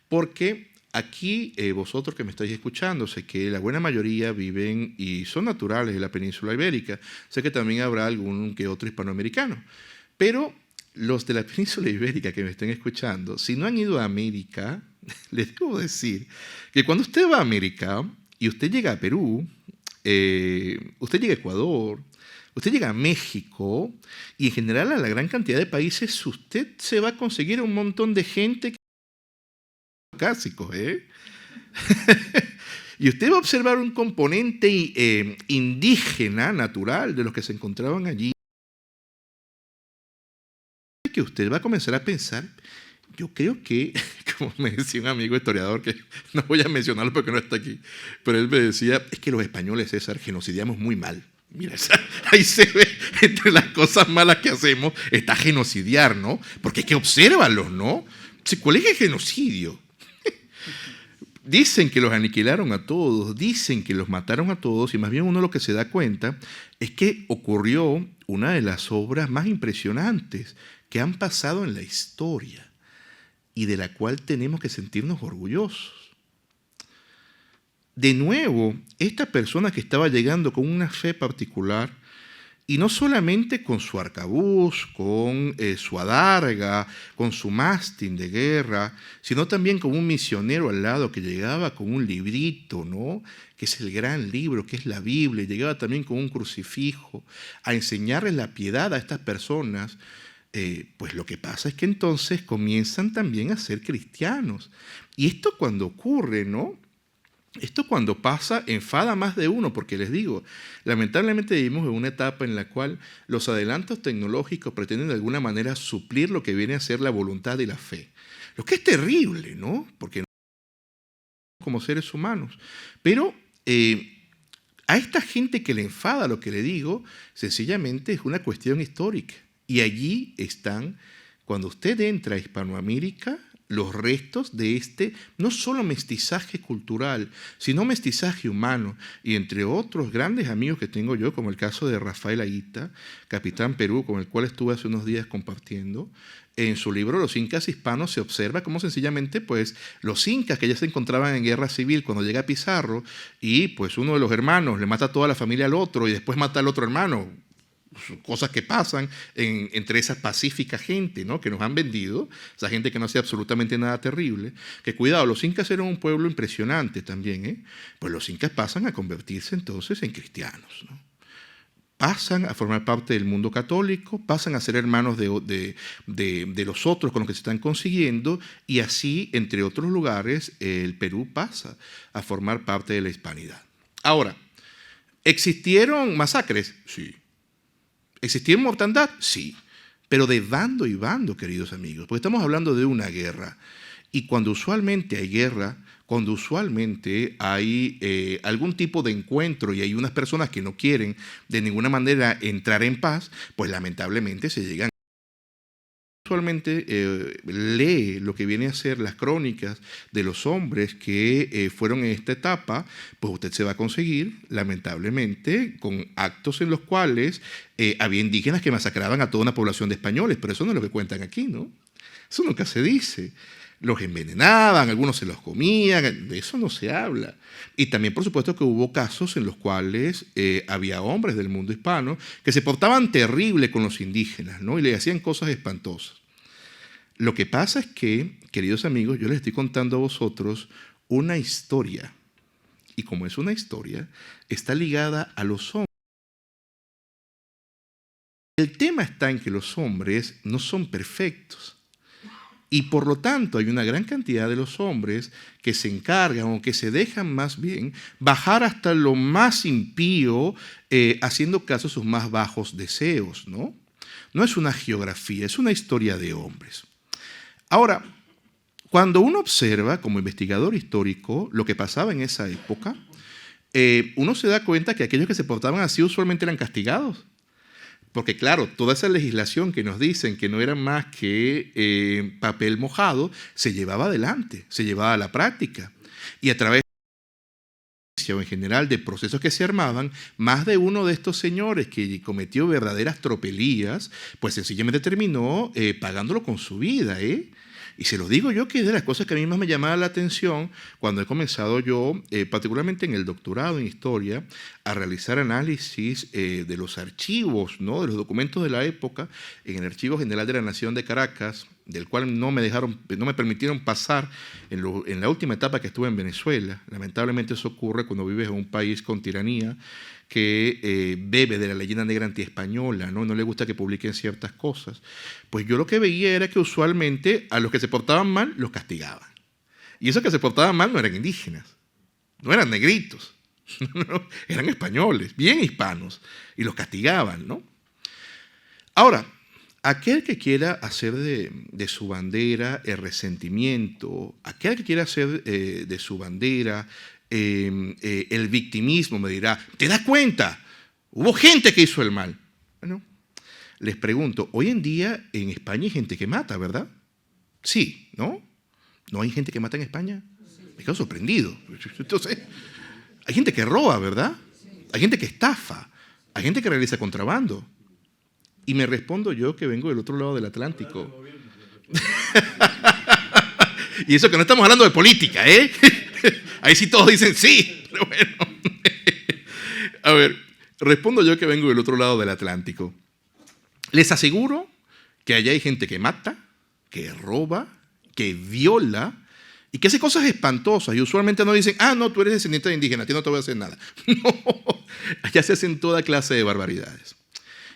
Porque aquí, vosotros que me estáis escuchando, sé que la buena mayoría viven y son naturales de la península ibérica. Sé que también habrá algún que otro hispanoamericano. Pero los de la península ibérica que me estén escuchando, si no han ido a América, les debo decir que cuando usted va a América... y usted llega a Perú, usted llega a Ecuador, usted llega a México y en general a la gran cantidad de países, usted se va a conseguir un montón de gente que es clásicos, ¿eh? Y usted va a observar un componente indígena natural de los que se encontraban allí, que usted va a comenzar a pensar. Yo creo que, como me decía un amigo historiador, que no voy a mencionarlo porque no está aquí, pero él me decía, es que los españoles, César, genocidiamos muy mal. Mira, ahí se ve, entre las cosas malas que hacemos, está genocidiar, ¿no? Porque hay que observarlos, ¿no? ¿Cuál es el genocidio? Dicen que los aniquilaron a todos, dicen que los mataron a todos, y más bien uno lo que se da cuenta es que ocurrió una de las obras más impresionantes que han pasado en la historia, y de la cual tenemos que sentirnos orgullosos. De nuevo, esta persona que estaba llegando con una fe particular y no solamente con su arcabuz, con su adarga, con su mástil de guerra, sino también con un misionero al lado que llegaba con un librito, ¿no?, que es el gran libro, que es la Biblia, y llegaba también con un crucifijo a enseñarles la piedad a estas personas. Pues lo que pasa es que entonces comienzan también a ser cristianos. Y esto cuando ocurre, ¿no?, esto cuando pasa enfada a más de uno, porque les digo, lamentablemente vivimos en una etapa en la cual los adelantos tecnológicos pretenden de alguna manera suplir lo que viene a ser la voluntad y la fe. Lo que es terrible, ¿no?, porque no como seres humanos. Pero a esta gente que le enfada lo que le digo, sencillamente es una cuestión histórica. Y allí están, cuando usted entra a Hispanoamérica, los restos de este, no solo mestizaje cultural, sino mestizaje humano. Y entre otros grandes amigos que tengo yo, como el caso de Rafael Aguita, capitán Perú, con el cual estuve hace unos días compartiendo, en su libro Los Incas Hispanos se observa cómo sencillamente pues, los incas que ya se encontraban en guerra civil cuando llega Pizarro y pues uno de los hermanos le mata a toda la familia al otro y después mata al otro hermano. Cosas que pasan entre esa pacífica gente, ¿no?, que nos han vendido, esa gente que no hace absolutamente nada terrible, que cuidado, los incas eran un pueblo impresionante también, ¿eh? Pues los incas pasan a convertirse entonces en cristianos, ¿no? Pasan a formar parte del mundo católico, pasan a ser hermanos de los otros con los que se están consiguiendo, y así, entre otros lugares, el Perú pasa a formar parte de la hispanidad. Ahora, ¿existieron masacres? Sí. ¿Existía mortandad? Sí, pero de bando y bando, queridos amigos, porque estamos hablando de una guerra. Y cuando usualmente hay guerra, cuando usualmente hay algún tipo de encuentro y hay unas personas que no quieren de ninguna manera entrar en paz, pues lamentablemente se llegan. Usualmente lee lo que viene a ser las crónicas de los hombres que fueron en esta etapa, pues usted se va a conseguir, lamentablemente, con actos en los cuales había indígenas que masacraban a toda una población de españoles, pero eso no es lo que cuentan aquí, ¿no? Eso nunca se dice. Los envenenaban, algunos se los comían, de eso no se habla. Y también, por supuesto, que hubo casos en los cuales había hombres del mundo hispano que se portaban terrible con los indígenas, ¿no?, y le hacían cosas espantosas. Lo que pasa es que, queridos amigos, yo les estoy contando a vosotros una historia. Y como es una historia, está ligada a los hombres. El tema está en que los hombres no son perfectos. Y por lo tanto hay una gran cantidad de los hombres que se encargan o que se dejan más bien bajar hasta lo más impío, haciendo caso a sus más bajos deseos, ¿no? No es una geografía, es una historia de hombres. Ahora, cuando uno observa como investigador histórico lo que pasaba en esa época, uno se da cuenta que aquellos que se portaban así usualmente eran castigados. Porque claro, toda esa legislación que nos dicen que no era más que papel mojado, se llevaba adelante, se llevaba a la práctica. Y a través o en general de procesos que se armaban, más de uno de estos señores que cometió verdaderas tropelías, pues sencillamente terminó pagándolo con su vida, ¿eh? Y se lo digo yo, que es de las cosas que a mí más me llamaba la atención cuando he comenzado yo, particularmente en el doctorado en Historia, a realizar análisis de los archivos, ¿no?, de los documentos de la época, en el Archivo General de la Nación de Caracas, del cual no me permitieron pasar en la última etapa que estuve en Venezuela. Lamentablemente eso ocurre cuando vives en un país con tiranía que bebe de la leyenda negra antiespañola, ¿no? No le gusta que publiquen ciertas cosas. Pues yo lo que veía era que usualmente a los que se portaban mal los castigaban. Y esos que se portaban mal no eran indígenas, no eran negritos, no, eran españoles, bien hispanos, y los castigaban, ¿no? Ahora, aquel que quiera hacer de su bandera el resentimiento, aquel que quiera hacer de su bandera el victimismo, me dirá, ¿te das cuenta? Hubo gente que hizo el mal. Bueno, les pregunto, hoy en día en España hay gente que mata, ¿verdad? Sí, ¿no? ¿No hay gente que mata en España? Me quedo sorprendido. Entonces, hay gente que roba, ¿verdad? Hay gente que estafa, hay gente que realiza contrabando. Y me respondo yo, que vengo del otro lado del Atlántico. Y eso que no estamos hablando de política, ¿eh? Ahí sí todos dicen sí, pero bueno. A ver, Respondo yo que vengo del otro lado del Atlántico. Les aseguro que allá hay gente que mata, que roba, que viola y que hace cosas espantosas. Y usualmente no dicen, no, tú eres descendiente de indígena, a ti no te voy a hacer nada. No, allá se hacen toda clase de barbaridades.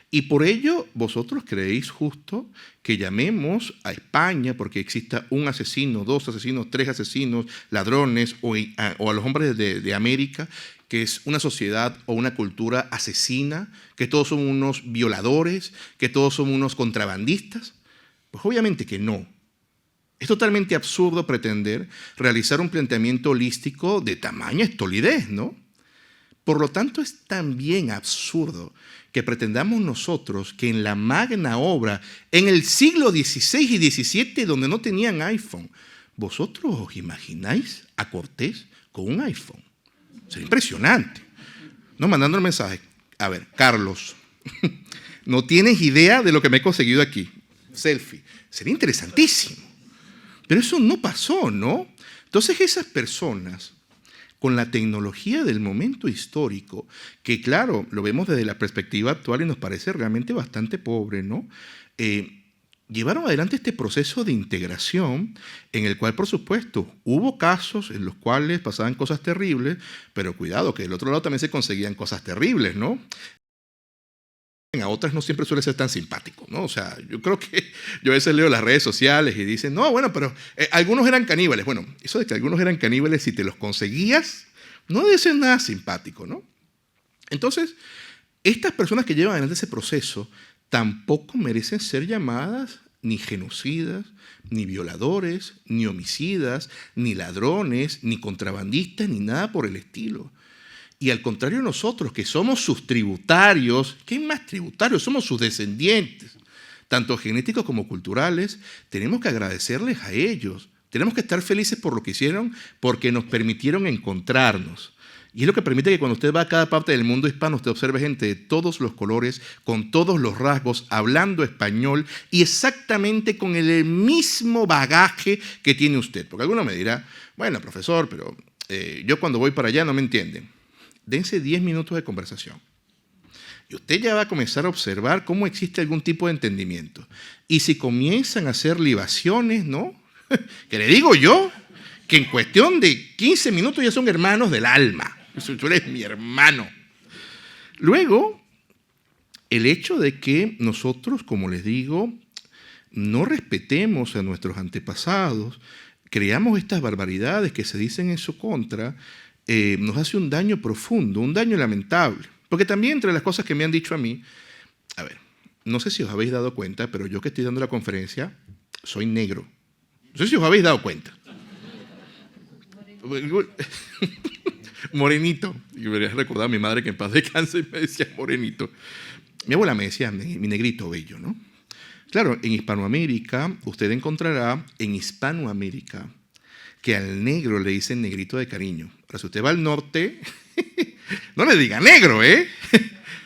Y por ello, vosotros creéis justo que llamemos a España porque exista un asesino, 2 asesinos, 3 asesinos, ladrones o a los hombres de América, que es una sociedad o una cultura asesina, que todos son unos violadores, que todos son unos contrabandistas. Pues obviamente que no. Es totalmente absurdo pretender realizar un planteamiento holístico de tamaña estolidez, ¿no? Por lo tanto, es también absurdo que pretendamos nosotros que en la magna obra, en el siglo XVI y XVII, donde no tenían iPhone, ¿vosotros os imagináis a Cortés con un iPhone? Sería impresionante. No, mandando el mensaje. A ver, Carlos, no tienes idea de lo que me he conseguido aquí. Selfie. Sería interesantísimo. Pero eso no pasó, ¿no? Entonces esas personas, con la tecnología del momento histórico, que claro, lo vemos desde la perspectiva actual y nos parece realmente bastante pobre, ¿no? Llevaron adelante este proceso de integración en el cual, por supuesto, hubo casos en los cuales pasaban cosas terribles, pero cuidado, que del otro lado también se conseguían cosas terribles, ¿no? A otras no siempre suele ser tan simpático, ¿no? O sea, yo creo que yo a veces leo las redes sociales y dicen, no, bueno, pero algunos eran caníbales. Bueno, eso de que algunos eran caníbales, si te los conseguías, no debe ser nada simpático, ¿no? Entonces, estas personas que llevan adelante ese proceso tampoco merecen ser llamadas ni genocidas, ni violadores, ni homicidas, ni ladrones, ni contrabandistas, ni nada por el estilo. Y al contrario nosotros, que somos sus tributarios, ¿qué más tributarios? Somos sus descendientes, tanto genéticos como culturales, tenemos que agradecerles a ellos. Tenemos que estar felices por lo que hicieron, porque nos permitieron encontrarnos. Y es lo que permite que cuando usted va a cada parte del mundo hispano, usted observe gente de todos los colores, con todos los rasgos, hablando español y exactamente con el mismo bagaje que tiene usted. Porque alguno me dirá, bueno, profesor, pero yo cuando voy para allá no me entienden. Dense 10 minutos de conversación. Y usted ya va a comenzar a observar cómo existe algún tipo de entendimiento. Y si comienzan a hacer libaciones, ¿no? Que le digo yo, que en cuestión de 15 minutos ya son hermanos del alma. Tú eres mi hermano. Luego, el hecho de que nosotros, como les digo, no respetemos a nuestros antepasados, creamos estas barbaridades que se dicen en su contra, nos hace un daño profundo, un daño lamentable. Porque también entre las cosas que me han dicho a mí, a ver, no sé si os habéis dado cuenta, pero yo que estoy dando la conferencia, soy negro. No sé si os habéis dado cuenta. Morenito. Yo me recordaba a mi madre que en paz descanse y me decía morenito. Mi abuela me decía mi negrito bello, ¿no? Claro, en Hispanoamérica, usted encontrará en Hispanoamérica que al negro le dicen negrito de cariño. Pero si usted va al norte, no le diga negro, ¿eh?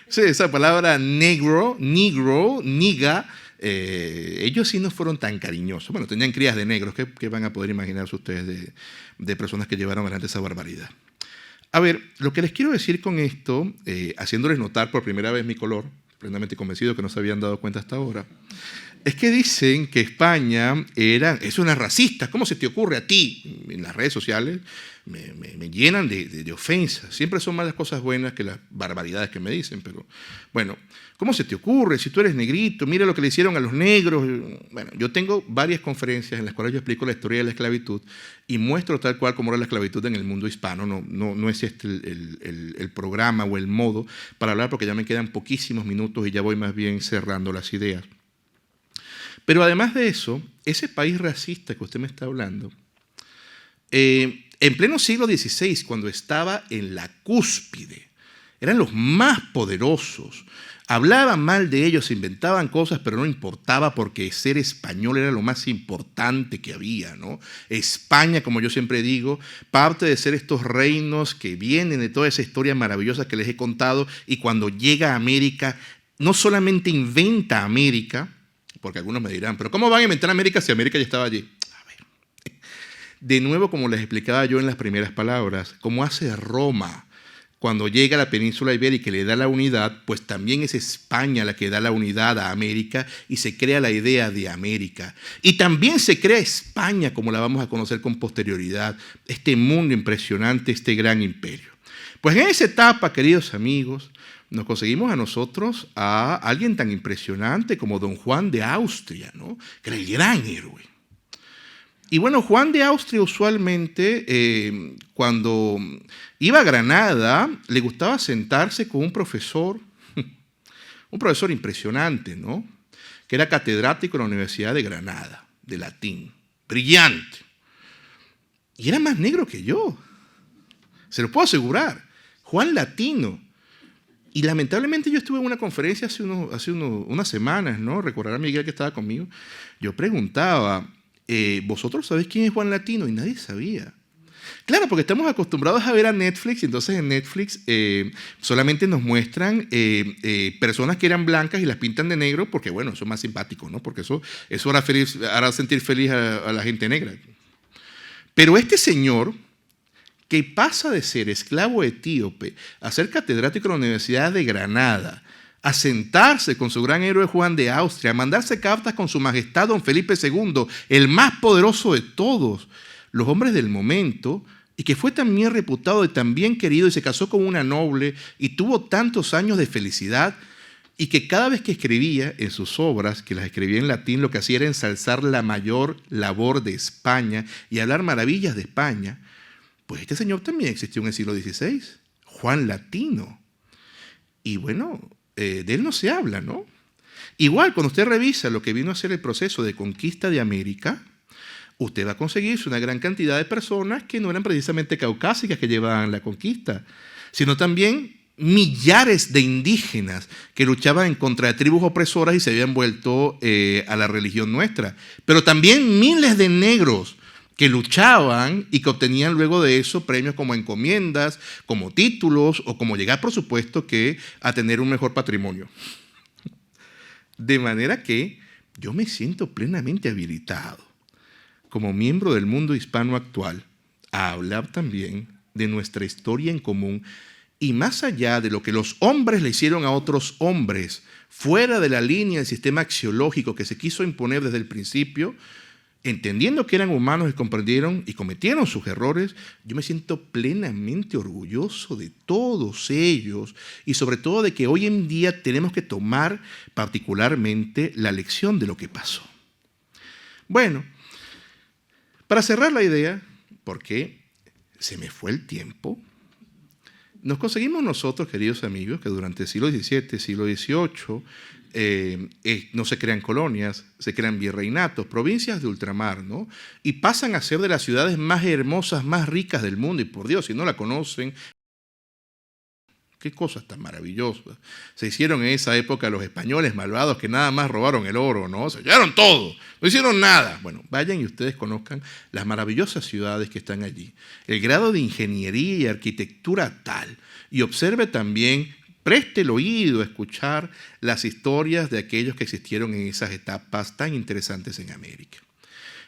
Sí, esa palabra negro, niga, ellos sí no fueron tan cariñosos. Bueno, tenían crías de negros. ¿Qué van a poder imaginarse ustedes de personas que llevaron adelante esa barbaridad? A ver, lo que les quiero decir con esto, haciéndoles notar por primera vez mi color, plenamente convencido que no se habían dado cuenta hasta ahora, es que dicen que España es una racista. ¿Cómo se te ocurre a ti? En las redes sociales me llenan de ofensas. Siempre son más las cosas buenas que las barbaridades que me dicen. Pero bueno, ¿cómo se te ocurre? Si tú eres negrito, mira lo que le hicieron a los negros. Bueno, yo tengo varias conferencias en las cuales yo explico la historia de la esclavitud y muestro tal cual como era la esclavitud en el mundo hispano. No es este el programa o el modo para hablar porque ya me quedan poquísimos minutos y ya voy más bien cerrando las ideas. Pero además de eso, ese país racista que usted me está hablando, en pleno siglo XVI, cuando estaba en la cúspide, eran los más poderosos, hablaban mal de ellos, inventaban cosas, pero no importaba porque ser español era lo más importante que había, ¿no? España, como yo siempre digo, parte de ser estos reinos que vienen de toda esa historia maravillosa que les he contado y cuando llega a América, no solamente inventa América, porque algunos me dirán, pero ¿cómo van a inventar América si América ya estaba allí? A ver, de nuevo, como les explicaba yo en las primeras palabras, como hace Roma, cuando llega a la península ibérica y le da la unidad, pues también es España la que da la unidad a América y se crea la idea de América. Y también se crea España, como la vamos a conocer con posterioridad, este mundo impresionante, este gran imperio. Pues en esa etapa, queridos amigos, nos conseguimos a nosotros a alguien tan impresionante como don Juan de Austria, ¿no? Que era el gran héroe. Y bueno, Juan de Austria usualmente, cuando iba a Granada, le gustaba sentarse con un profesor impresionante, ¿no? Que era catedrático en la Universidad de Granada, de latín, brillante. Y era más negro que yo, se lo puedo asegurar. Juan Latino. Y lamentablemente yo estuve en una conferencia hace unas semanas, ¿no? Recordará a Miguel que estaba conmigo. Yo preguntaba, ¿vosotros sabéis quién es Juan Latino? Y nadie sabía. Claro, porque estamos acostumbrados a ver a Netflix, y entonces en Netflix solamente nos muestran personas que eran blancas y las pintan de negro, porque bueno, eso es más simpático, ¿no? Porque eso hará sentir feliz a la gente negra. Pero este señor, que pasa de ser esclavo etíope a ser catedrático en la Universidad de Granada, a sentarse con su gran héroe Juan de Austria, a mandarse cartas con su majestad don Felipe II, el más poderoso de todos los hombres del momento, y que fue también reputado y también querido y se casó con una noble y tuvo tantos años de felicidad, y que cada vez que escribía en sus obras, que las escribía en latín, lo que hacía era ensalzar la mayor labor de España y hablar maravillas de España. Pues este señor también existió en el siglo XVI, Juan Latino. Y bueno, de él no se habla, ¿no? Igual, cuando usted revisa lo que vino a ser el proceso de conquista de América, usted va a conseguirse una gran cantidad de personas que no eran precisamente caucásicas que llevaban la conquista, sino también millares de indígenas que luchaban en contra de tribus opresoras y se habían vuelto a la religión nuestra. Pero también miles de negros que luchaban y que obtenían luego de eso premios como encomiendas, como títulos o como llegar, por supuesto, que a tener un mejor patrimonio. De manera que yo me siento plenamente habilitado como miembro del mundo hispano actual a hablar también de nuestra historia en común y más allá de lo que los hombres le hicieron a otros hombres, fuera de la línea del sistema axiológico que se quiso imponer desde el principio, entendiendo que eran humanos y comprendieron y cometieron sus errores, yo me siento plenamente orgulloso de todos ellos y sobre todo de que hoy en día tenemos que tomar particularmente la lección de lo que pasó. Bueno, para cerrar la idea, porque se me fue el tiempo, nos conseguimos nosotros, queridos amigos, que durante el siglo XVII, siglo XVIII, no se crean colonias, se crean virreinatos, provincias de ultramar, ¿no? Y pasan a ser de las ciudades más hermosas, más ricas del mundo. Y por Dios, si no la conocen, qué cosas tan maravillosas se hicieron en esa época los españoles malvados que nada más robaron el oro, ¿no? Se llevaron todo, no hicieron nada. Bueno, vayan y ustedes conozcan las maravillosas ciudades que están allí. El grado de ingeniería y arquitectura tal. Y observe también, preste el oído a escuchar las historias de aquellos que existieron en esas etapas tan interesantes en América.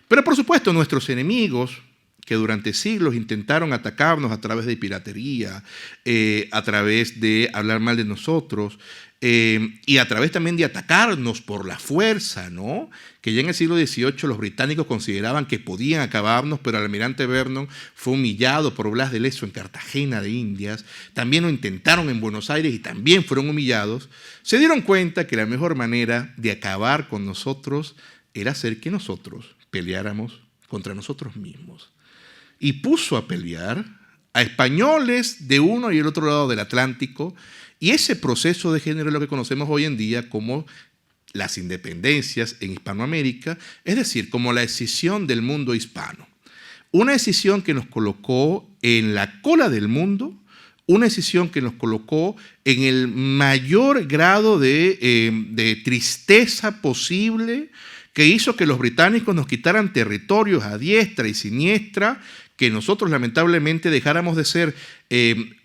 Pero por supuesto nuestros enemigos, que durante siglos intentaron atacarnos a través de piratería, a través de hablar mal de nosotros, y a través también de atacarnos por la fuerza, ¿no? Que ya en el siglo XVIII los británicos consideraban que podían acabarnos, pero el almirante Vernon fue humillado por Blas de Lezo en Cartagena de Indias, también lo intentaron en Buenos Aires y también fueron humillados, se dieron cuenta que la mejor manera de acabar con nosotros era hacer que nosotros peleáramos contra nosotros mismos. Y puso a pelear a españoles de uno y el otro lado del Atlántico, y ese proceso de género es lo que conocemos hoy en día como las independencias en Hispanoamérica, es decir, como la escisión del mundo hispano. Una escisión que nos colocó en la cola del mundo, una escisión que nos colocó en el mayor grado de tristeza posible, que hizo que los británicos nos quitaran territorios a diestra y siniestra, que nosotros lamentablemente dejáramos de ser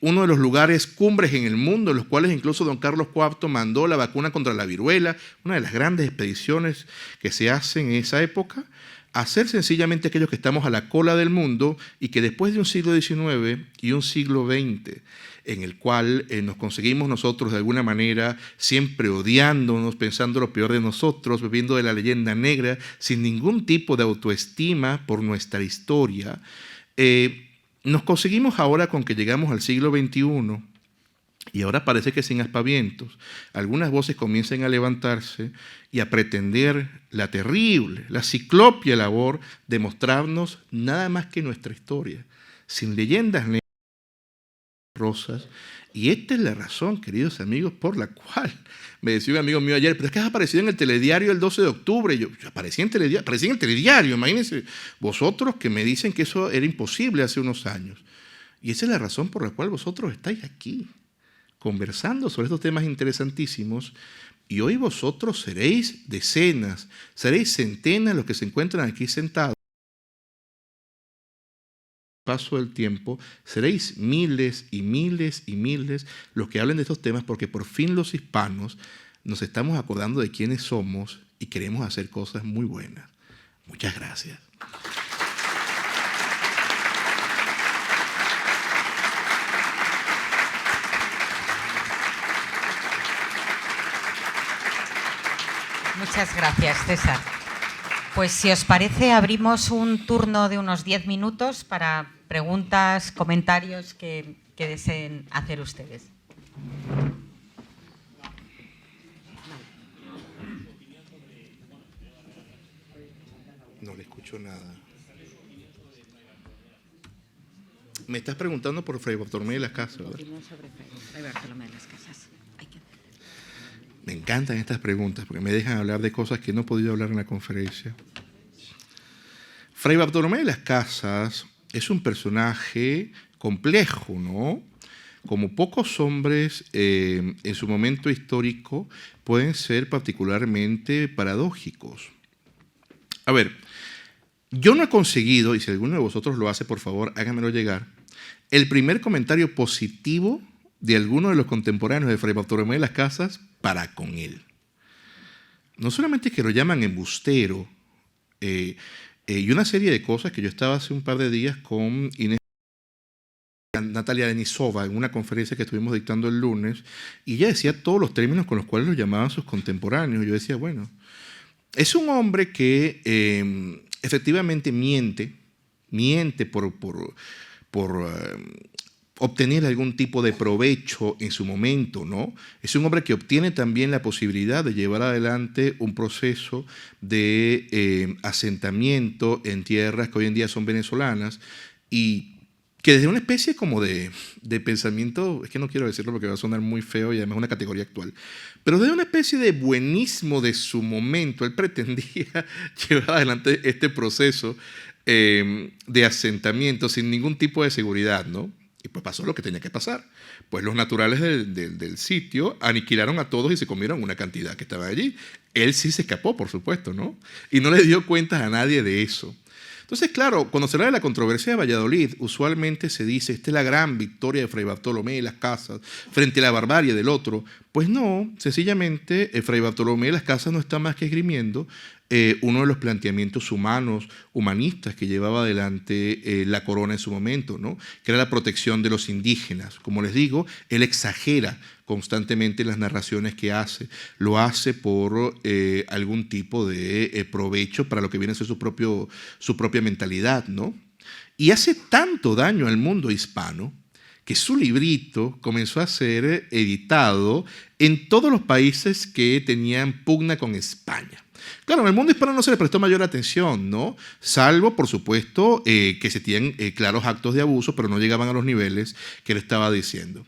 uno de los lugares cumbres en el mundo, en los cuales incluso don Carlos IV mandó la vacuna contra la viruela, una de las grandes expediciones que se hacen en esa época, a ser sencillamente aquellos que estamos a la cola del mundo y que después de un siglo XIX y un siglo XX, en el cual nos conseguimos nosotros de alguna manera siempre odiándonos, pensando lo peor de nosotros, viviendo de la leyenda negra, sin ningún tipo de autoestima por nuestra historia, nos conseguimos ahora con que llegamos al siglo XXI y ahora parece que sin aspavientos, algunas voces comienzan a levantarse y a pretender la terrible, la ciclopia labor de mostrarnos nada más que nuestra historia, sin leyendas negras, rosas. Y esta es la razón, queridos amigos, por la cual me decía un amigo mío ayer, pero es que has aparecido en el telediario el 12 de octubre. Y yo aparecí en el telediario, imagínense vosotros que me dicen que eso era imposible hace unos años. Y esa es la razón por la cual vosotros estáis aquí, conversando sobre estos temas interesantísimos. Y hoy vosotros seréis decenas, seréis centenas los que se encuentran aquí sentados. Paso del tiempo, seréis miles y miles y miles los que hablen de estos temas, porque por fin los hispanos nos estamos acordando de quiénes somos y queremos hacer cosas muy buenas. Muchas gracias. Muchas gracias, César. Pues si os parece, abrimos un turno de unos 10 minutos para preguntas, comentarios que deseen hacer ustedes. No le escucho nada. Me estás preguntando por Fray Bartolomé de las Casas, ¿verdad? Fray Bartolomé de las Casas. Me encantan estas preguntas porque me dejan hablar de cosas que no he podido hablar en la conferencia. Fray Bartolomé de las Casas es un personaje complejo, ¿no? Como pocos hombres en su momento histórico pueden ser particularmente paradójicos. A ver, yo no he conseguido, y si alguno de vosotros lo hace, por favor, háganmelo llegar, el primer comentario positivo de alguno de los contemporáneos de Fray Bartolomé de las Casas para con él. No solamente que lo llaman embustero, y una serie de cosas que yo estaba hace un par de días con Inés Natalia Denisova en una conferencia que estuvimos dictando el lunes, y ella decía todos los términos con los cuales lo llamaban sus contemporáneos. Yo decía, bueno, es un hombre que efectivamente miente por obtener algún tipo de provecho en su momento, ¿no? Es un hombre que obtiene también la posibilidad de llevar adelante un proceso de asentamiento en tierras que hoy en día son venezolanas y que desde una especie como de pensamiento, es que no quiero decirlo porque va a sonar muy feo y además es una categoría actual, pero desde una especie de buenismo de su momento, él pretendía llevar adelante este proceso de asentamiento sin ningún tipo de seguridad, ¿no? Y pues pasó lo que tenía que pasar. Pues los naturales del sitio aniquilaron a todos y se comieron una cantidad que estaba allí. Él sí se escapó, por supuesto, ¿no? Y no le dio cuentas a nadie de eso. Entonces, claro, cuando se habla de la controversia de Valladolid, usualmente se dice, esta es la gran victoria de Fray Bartolomé de las Casas frente a la barbarie del otro. Pues no, sencillamente Fray Bartolomé de las Casas no está más que esgrimiendo uno de los planteamientos humanistas que llevaba adelante la corona en su momento, ¿no? Que era la protección de los indígenas. Como les digo, él exagera constantemente las narraciones que hace. Lo hace por algún tipo de provecho para lo que viene a ser su propia mentalidad, ¿no? Y hace tanto daño al mundo hispano que su librito comenzó a ser editado en todos los países que tenían pugna con España. Claro, en el mundo hispano no se le prestó mayor atención, ¿no? Salvo, por supuesto, que se tienen claros actos de abuso, pero no llegaban a los niveles que él estaba diciendo.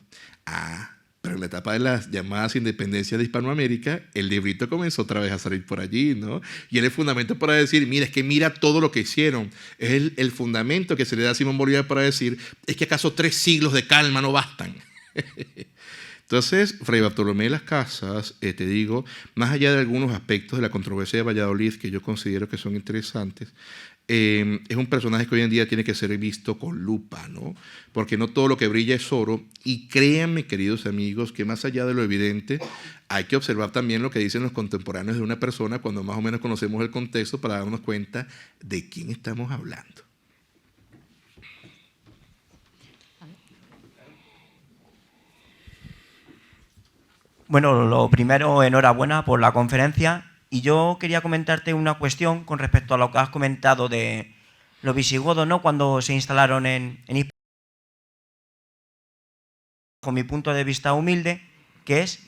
Pero en la etapa de las llamadas independencias de Hispanoamérica, el librito comenzó otra vez a salir por allí, ¿no? Y era el fundamento para decir, mira, es que mira todo lo que hicieron. Es el fundamento que se le da a Simón Bolívar para decir, es que acaso 3 siglos de calma no bastan. Entonces, Fray Bartolomé de las Casas, te digo, más allá de algunos aspectos de la controversia de Valladolid que yo considero que son interesantes, es un personaje que hoy en día tiene que ser visto con lupa, ¿no? Porque no todo lo que brilla es oro. Y créanme, queridos amigos, que más allá de lo evidente, hay que observar también lo que dicen los contemporáneos de una persona cuando más o menos conocemos el contexto para darnos cuenta de quién estamos hablando. Bueno, lo primero, enhorabuena por la conferencia. Y yo quería comentarte una cuestión con respecto a lo que has comentado de los visigodos, ¿no? Cuando se instalaron en Hispania, bajo mi punto de vista humilde, que es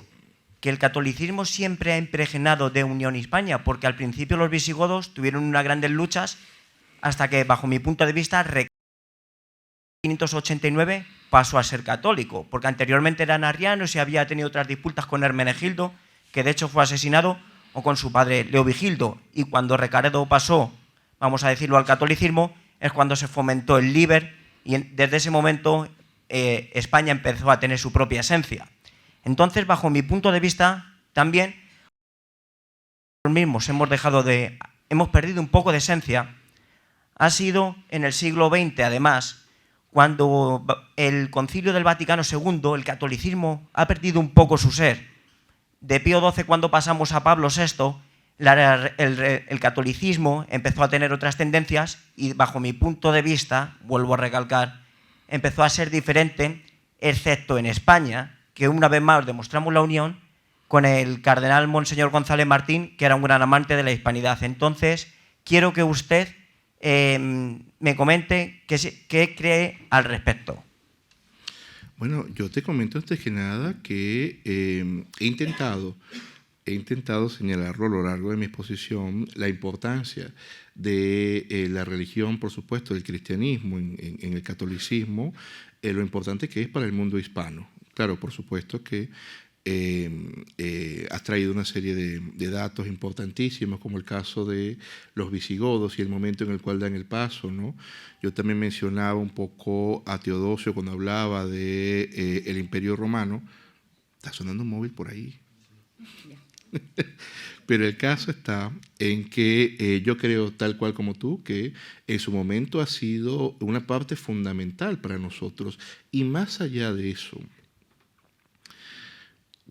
que el catolicismo siempre ha impregnado de unión Hispania, porque al principio los visigodos tuvieron unas grandes luchas hasta que, bajo mi punto de vista, en 589 pasó a ser católico, porque anteriormente eran arrianos y había tenido otras disputas con Hermenegildo, que de hecho fue asesinado, o con su padre Leovigildo, y cuando Recaredo pasó, vamos a decirlo, al catolicismo, es cuando se fomentó el liber, y desde ese momento España empezó a tener su propia esencia. Entonces, bajo mi punto de vista, también nosotros mismos hemos perdido un poco de esencia. Ha sido en el siglo XX, además, cuando el Concilio del Vaticano II, el catolicismo, ha perdido un poco su ser. De Pío XII, cuando pasamos a Pablo VI, el catolicismo empezó a tener otras tendencias y, bajo mi punto de vista, vuelvo a recalcar, empezó a ser diferente, excepto en España, que una vez más demostramos la unión con el cardenal Monseñor González Martín, que era un gran amante de la hispanidad. Entonces, quiero que usted me comente qué cree al respecto. Bueno, yo te comento antes que nada que he intentado señalarlo a lo largo de mi exposición, la importancia de la religión, por supuesto, del cristianismo en el catolicismo, lo importante que es para el mundo hispano. Claro, por supuesto que has traído una serie de datos importantísimos, como el caso de los visigodos y el momento en el cual dan el paso, ¿no? Yo también mencionaba un poco a Teodosio cuando hablaba de el Imperio Romano. Está sonando un móvil por ahí. Pero el caso está en que yo creo, tal cual como tú, que en su momento ha sido una parte fundamental para nosotros. Y más allá de eso,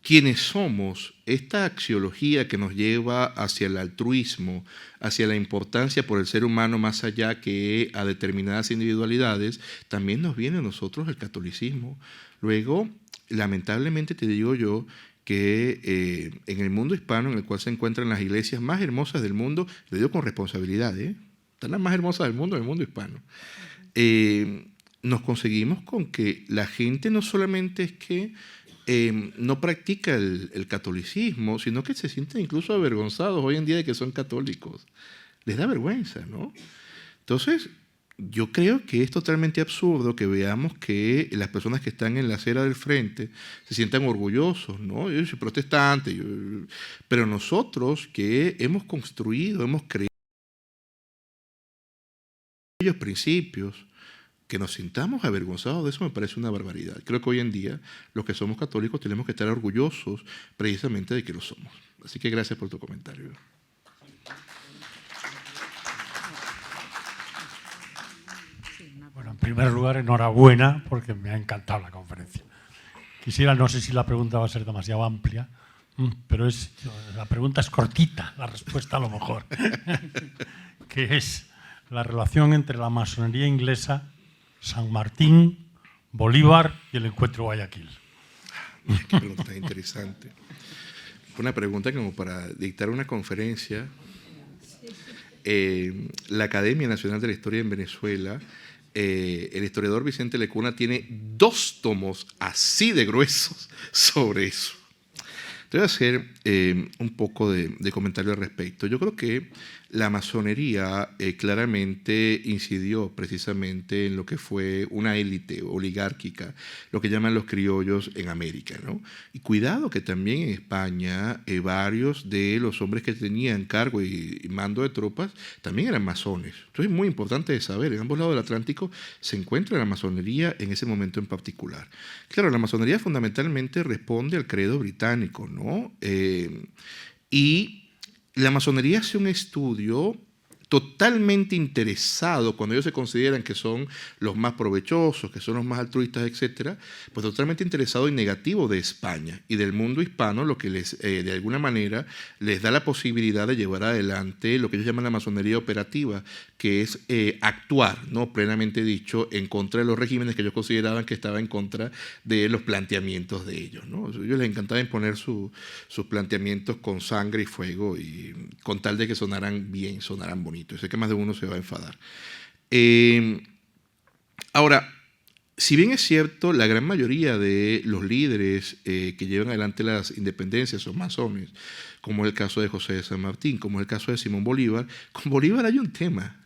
quienes somos, esta axiología que nos lleva hacia el altruismo, hacia la importancia por el ser humano más allá que a determinadas individualidades, también nos viene a nosotros el catolicismo. Luego, lamentablemente te digo yo, que en el mundo hispano, en el cual se encuentran las iglesias más hermosas del mundo, lo digo con responsabilidad, están las más hermosas del mundo en el mundo hispano, nos conseguimos con que la gente no solamente es que no practica el catolicismo, sino que se sienten incluso avergonzados hoy en día de que son católicos. Les da vergüenza, ¿no? Entonces, yo creo que es totalmente absurdo que veamos que las personas que están en la acera del frente se sientan orgullosos, ¿no? Yo soy protestante, pero nosotros que hemos construido, hemos creado aquellos principios, que nos sintamos avergonzados de eso me parece una barbaridad. Creo que hoy en día los que somos católicos tenemos que estar orgullosos precisamente de que lo somos. Así que gracias por tu comentario. Bueno, en primer lugar, enhorabuena, porque me ha encantado la conferencia. Quisiera, no sé si la pregunta va a ser demasiado amplia, pero la pregunta es cortita, la respuesta a lo mejor, que es la relación entre la masonería inglesa, San Martín, Bolívar y el encuentro Guayaquil. Qué pregunta interesante. Una pregunta como para dictar una conferencia. La Academia Nacional de la Historia en Venezuela, el historiador Vicente Lecuna tiene 2 tomos así de gruesos sobre eso. Te voy a hacer un poco de comentario al respecto. Yo creo que la masonería claramente incidió precisamente en lo que fue una élite oligárquica, lo que llaman los criollos en América, ¿no? Y cuidado que también en España varios de los hombres que tenían cargo y mando de tropas también eran masones. Entonces es muy importante de saber, en ambos lados del Atlántico se encuentra la masonería en ese momento en particular. Claro, la masonería fundamentalmente responde al credo británico, ¿no? Y la masonería hace un estudio totalmente interesado, cuando ellos se consideran que son los más provechosos, que son los más altruistas, etcétera, pues totalmente interesado y negativo de España y del mundo hispano, lo que les, de alguna manera, les da la posibilidad de llevar adelante lo que ellos llaman la masonería operativa, que es actuar, ¿no?, plenamente dicho, en contra de los regímenes que ellos consideraban que estaban en contra de los planteamientos de ellos, ¿no? A ellos les encantaba imponer sus planteamientos con sangre y fuego y con tal de que sonaran bien, sonaran bonitos. Sé que más de uno se va a enfadar. Ahora, si bien es cierto, la gran mayoría de los líderes que llevan adelante las independencias son masones, como es el caso de José de San Martín, como es el caso de Simón Bolívar, con Bolívar hay un tema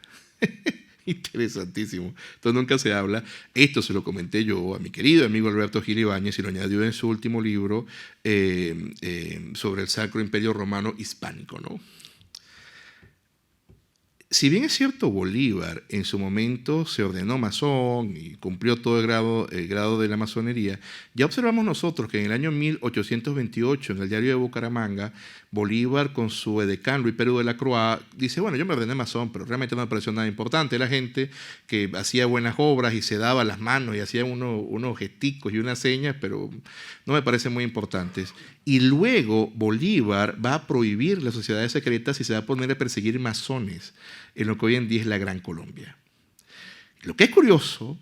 interesantísimo. Entonces nunca se habla. Esto se lo comenté yo a mi querido amigo Alberto Gil Ibáñez y lo añadió en su último libro sobre el Sacro Imperio Romano Hispánico, ¿no? Si bien es cierto, Bolívar en su momento se ordenó masón y cumplió todo el grado de la masonería, ya observamos nosotros que en el año 1828, en el diario de Bucaramanga, Bolívar con su edecán Luis Perú de la Croix dice, bueno, yo me ordené masón, pero realmente no me pareció nada importante. La gente que hacía buenas obras y se daba las manos y hacía unos gesticos y unas señas, pero no me parecen muy importantes. Y luego Bolívar va a prohibir las sociedades secretas y se va a poner a perseguir masones en lo que hoy en día es la Gran Colombia. Lo que es curioso,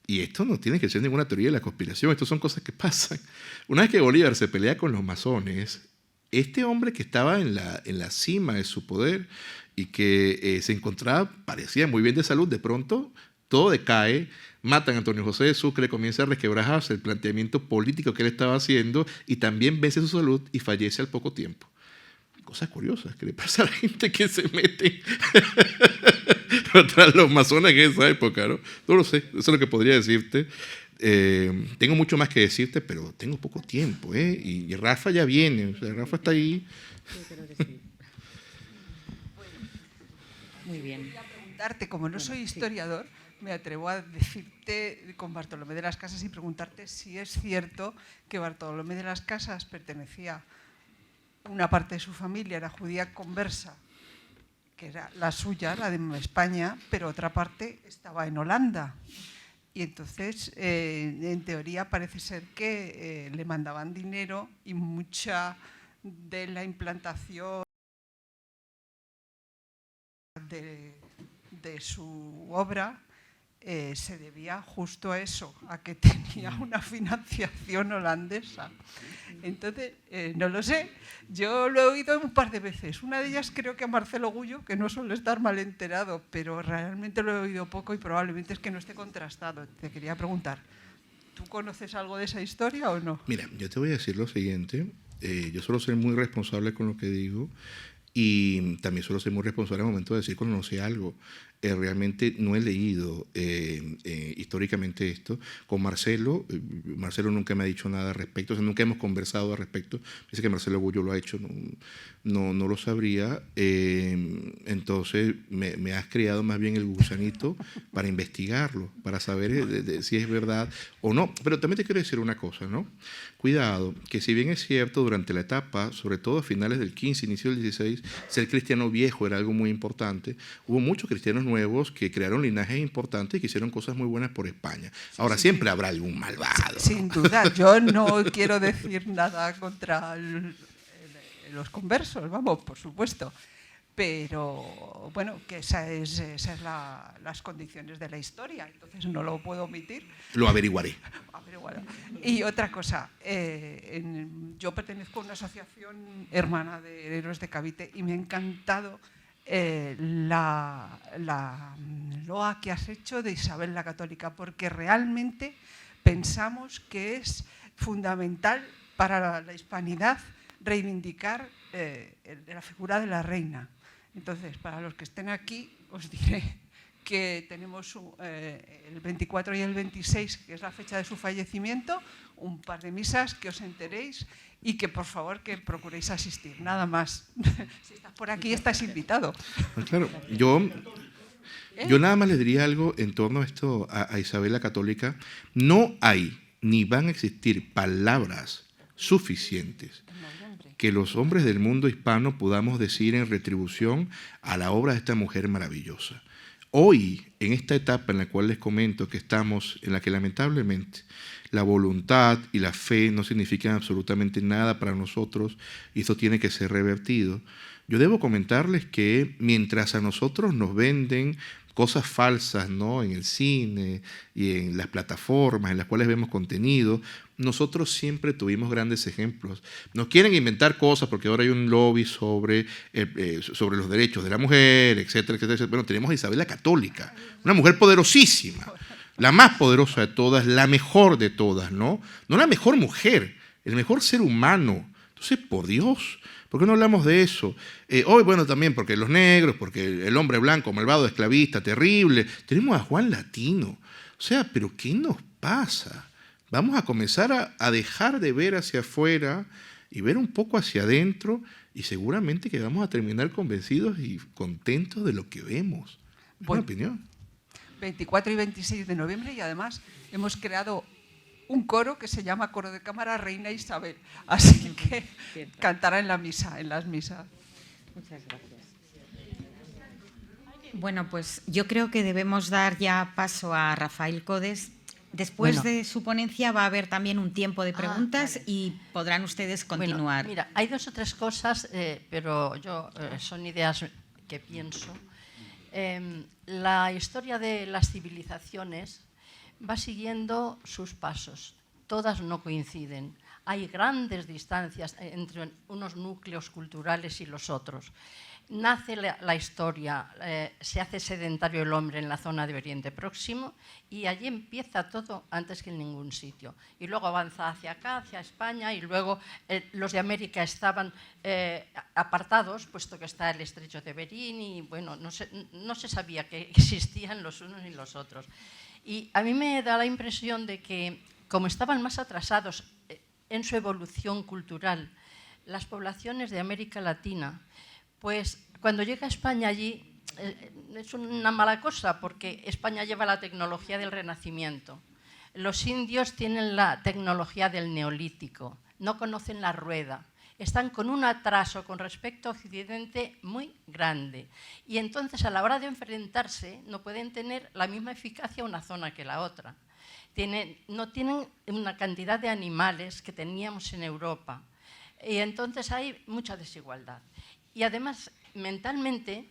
y esto no tiene que ser ninguna teoría de la conspiración, esto son cosas que pasan. Una vez que Bolívar se pelea con los masones, este hombre que estaba en la cima de su poder y que se encontraba, parecía muy bien de salud, de pronto todo decae, matan a Antonio José de Sucre, comienza a resquebrajarse el planteamiento político que él estaba haciendo y también vence su salud y fallece al poco tiempo. Cosas curiosas que le pasa a la gente que se mete tras los masones en esa época, ¿no? No lo sé, eso es lo que podría decirte. Tengo mucho más que decirte, pero tengo poco tiempo, ¿eh? Y Rafa ya viene, o sea, Rafa está ahí. Yo creo que sí. Muy bien. Quería preguntarte, como no soy historiador, me atrevo a decirte con Bartolomé de las Casas y preguntarte si es cierto que Bartolomé de las Casas pertenecía, una parte de su familia era judía conversa, que era la suya, la de España, pero otra parte estaba en Holanda. Y entonces, en teoría, parece ser que le mandaban dinero y mucha de la implantación de su obra se debía justo a eso, a que tenía una financiación holandesa. Entonces, no lo sé, yo lo he oído un par de veces. Una de ellas creo que a Marcelo Gullo, que no suele estar mal enterado, pero realmente lo he oído poco y probablemente es que no esté contrastado. Te quería preguntar, ¿tú conoces algo de esa historia o no? Mira, yo te voy a decir lo siguiente. Yo suelo ser muy responsable con lo que digo y también suelo ser muy responsable al momento de decir cuando no sé algo. Realmente no he leído históricamente esto. Con Marcelo nunca me ha dicho nada al respecto, o sea, nunca hemos conversado al respecto. Dice que Marcelo Gullo lo ha hecho, no lo sabría. Entonces me has creado más bien el gusanito para investigarlo, para saber si es verdad o no. Pero también te quiero decir una cosa, ¿no? Cuidado, que si bien es cierto, durante la etapa, sobre todo a finales del 15, inicio del 16, ser cristiano viejo era algo muy importante, hubo muchos cristianos nuevos que crearon linajes importantes y que hicieron cosas muy buenas por España. Ahora, siempre habrá algún malvado. Sin duda, yo no quiero decir nada contra los conversos, vamos, por supuesto. Pero, bueno, que esas es las condiciones de la historia, entonces no lo puedo omitir. Lo averiguaré. Y otra cosa, yo pertenezco a una asociación hermana de Héroes de Cavite y me ha encantado la loa que has hecho de Isabel la Católica, porque realmente pensamos que es fundamental para la hispanidad reivindicar la figura de la reina. Entonces, para los que estén aquí, os diré que tenemos el 24 y el 26, que es la fecha de su fallecimiento, un par de misas, que os enteréis y que por favor que procuréis asistir, nada más. Si estás por aquí, estás invitado. Claro, yo nada más le diría algo en torno a esto a Isabel la Católica. No hay ni van a existir palabras suficientes que los hombres del mundo hispano podamos decir en retribución a la obra de esta mujer maravillosa. Hoy, en esta etapa en la cual les comento que estamos, en la que lamentablemente la voluntad y la fe no significan absolutamente nada para nosotros, y esto tiene que ser revertido, yo debo comentarles que mientras a nosotros nos venden cosas falsas, ¿no?, en el cine y en las plataformas en las cuales vemos contenido, nosotros siempre tuvimos grandes ejemplos. Nos quieren inventar cosas porque ahora hay un lobby sobre los derechos de la mujer, etcétera, etcétera, etcétera. Bueno, tenemos a Isabel la Católica, una mujer poderosísima, la más poderosa de todas, la mejor de todas, ¿no? No la mejor mujer, el mejor ser humano. Entonces, por Dios, ¿por qué no hablamos de eso? Hoy, bueno, también porque los negros, porque el hombre blanco, malvado, esclavista, terrible. Tenemos a Juan Latino. O sea, ¿pero qué nos pasa? Vamos a comenzar a dejar de ver hacia afuera y ver un poco hacia adentro, y seguramente que vamos a terminar convencidos y contentos de lo que vemos. ¿Es una opinión? 24 y 26 de noviembre, y además hemos creado un coro que se llama Coro de Cámara Reina Isabel. Así que cantará en las misas. Muchas gracias. Bueno, pues yo creo que debemos dar ya paso a Rafael Codes. Después de su ponencia va a haber también un tiempo de preguntas, vale, y podrán ustedes continuar. Bueno, mira, hay dos o tres cosas, pero son ideas que pienso. La historia de las civilizaciones va siguiendo sus pasos. Todas no coinciden. Hay grandes distancias entre unos núcleos culturales y los otros. Nace la historia, se hace sedentario el hombre en la zona de Oriente Próximo, y allí empieza todo antes que en ningún sitio. Y luego avanza hacia acá, hacia España, y luego los de América estaban apartados, puesto que está el estrecho de Bering, y bueno, no se sabía que existían los unos y los otros. Y a mí me da la impresión de que, como estaban más atrasados en su evolución cultural las poblaciones de América Latina, pues cuando llega a España allí es una mala cosa, porque España lleva la tecnología del Renacimiento. Los indios tienen la tecnología del Neolítico, no conocen la rueda. Están con un atraso con respecto a Occidente muy grande. Y entonces, a la hora de enfrentarse, no pueden tener la misma eficacia una zona que la otra. No tienen una cantidad de animales que teníamos en Europa. Y entonces hay mucha desigualdad. Y además, mentalmente,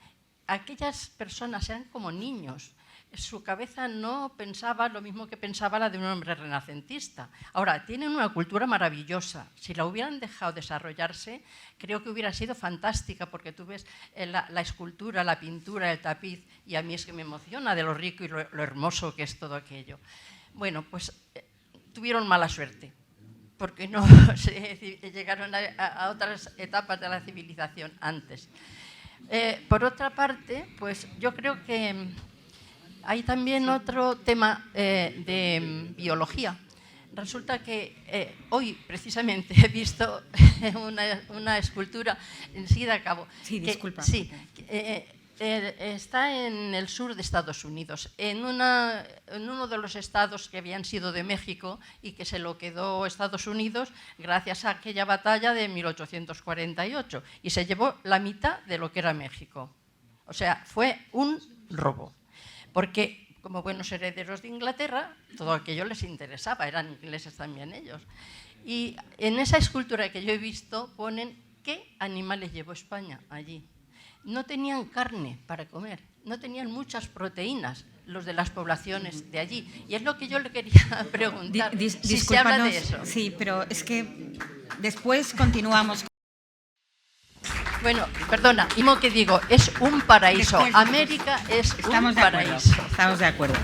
aquellas personas eran como niños. Su cabeza no pensaba lo mismo que pensaba la de un hombre renacentista. Ahora, tienen una cultura maravillosa. Si la hubieran dejado desarrollarse, creo que hubiera sido fantástica, porque tú ves la escultura, la pintura, el tapiz, y a mí es que me emociona de lo rico y lo hermoso que es todo aquello. Bueno, pues tuvieron mala suerte, porque no llegaron a otras etapas de la civilización antes. Por otra parte, pues yo creo que hay también otro tema de biología. Resulta que hoy, precisamente, he visto una escultura, enseguida acabo. Sí, disculpa. Está en el sur de Estados Unidos, en uno de los estados que habían sido de México y que se lo quedó Estados Unidos gracias a aquella batalla de 1848, y se llevó la mitad de lo que era México. O sea, fue un robo, porque como buenos herederos de Inglaterra, todo aquello les interesaba, eran ingleses también ellos. Y en esa escultura que yo he visto ponen qué animales llevó España allí. No tenían carne para comer, no tenían muchas proteínas los de las poblaciones de allí. Y es lo que yo le quería preguntar, si se habla de eso. Sí, pero es que después continuamos. Bueno, perdona, y lo que digo, es un paraíso. América es un paraíso. Estamos de acuerdo.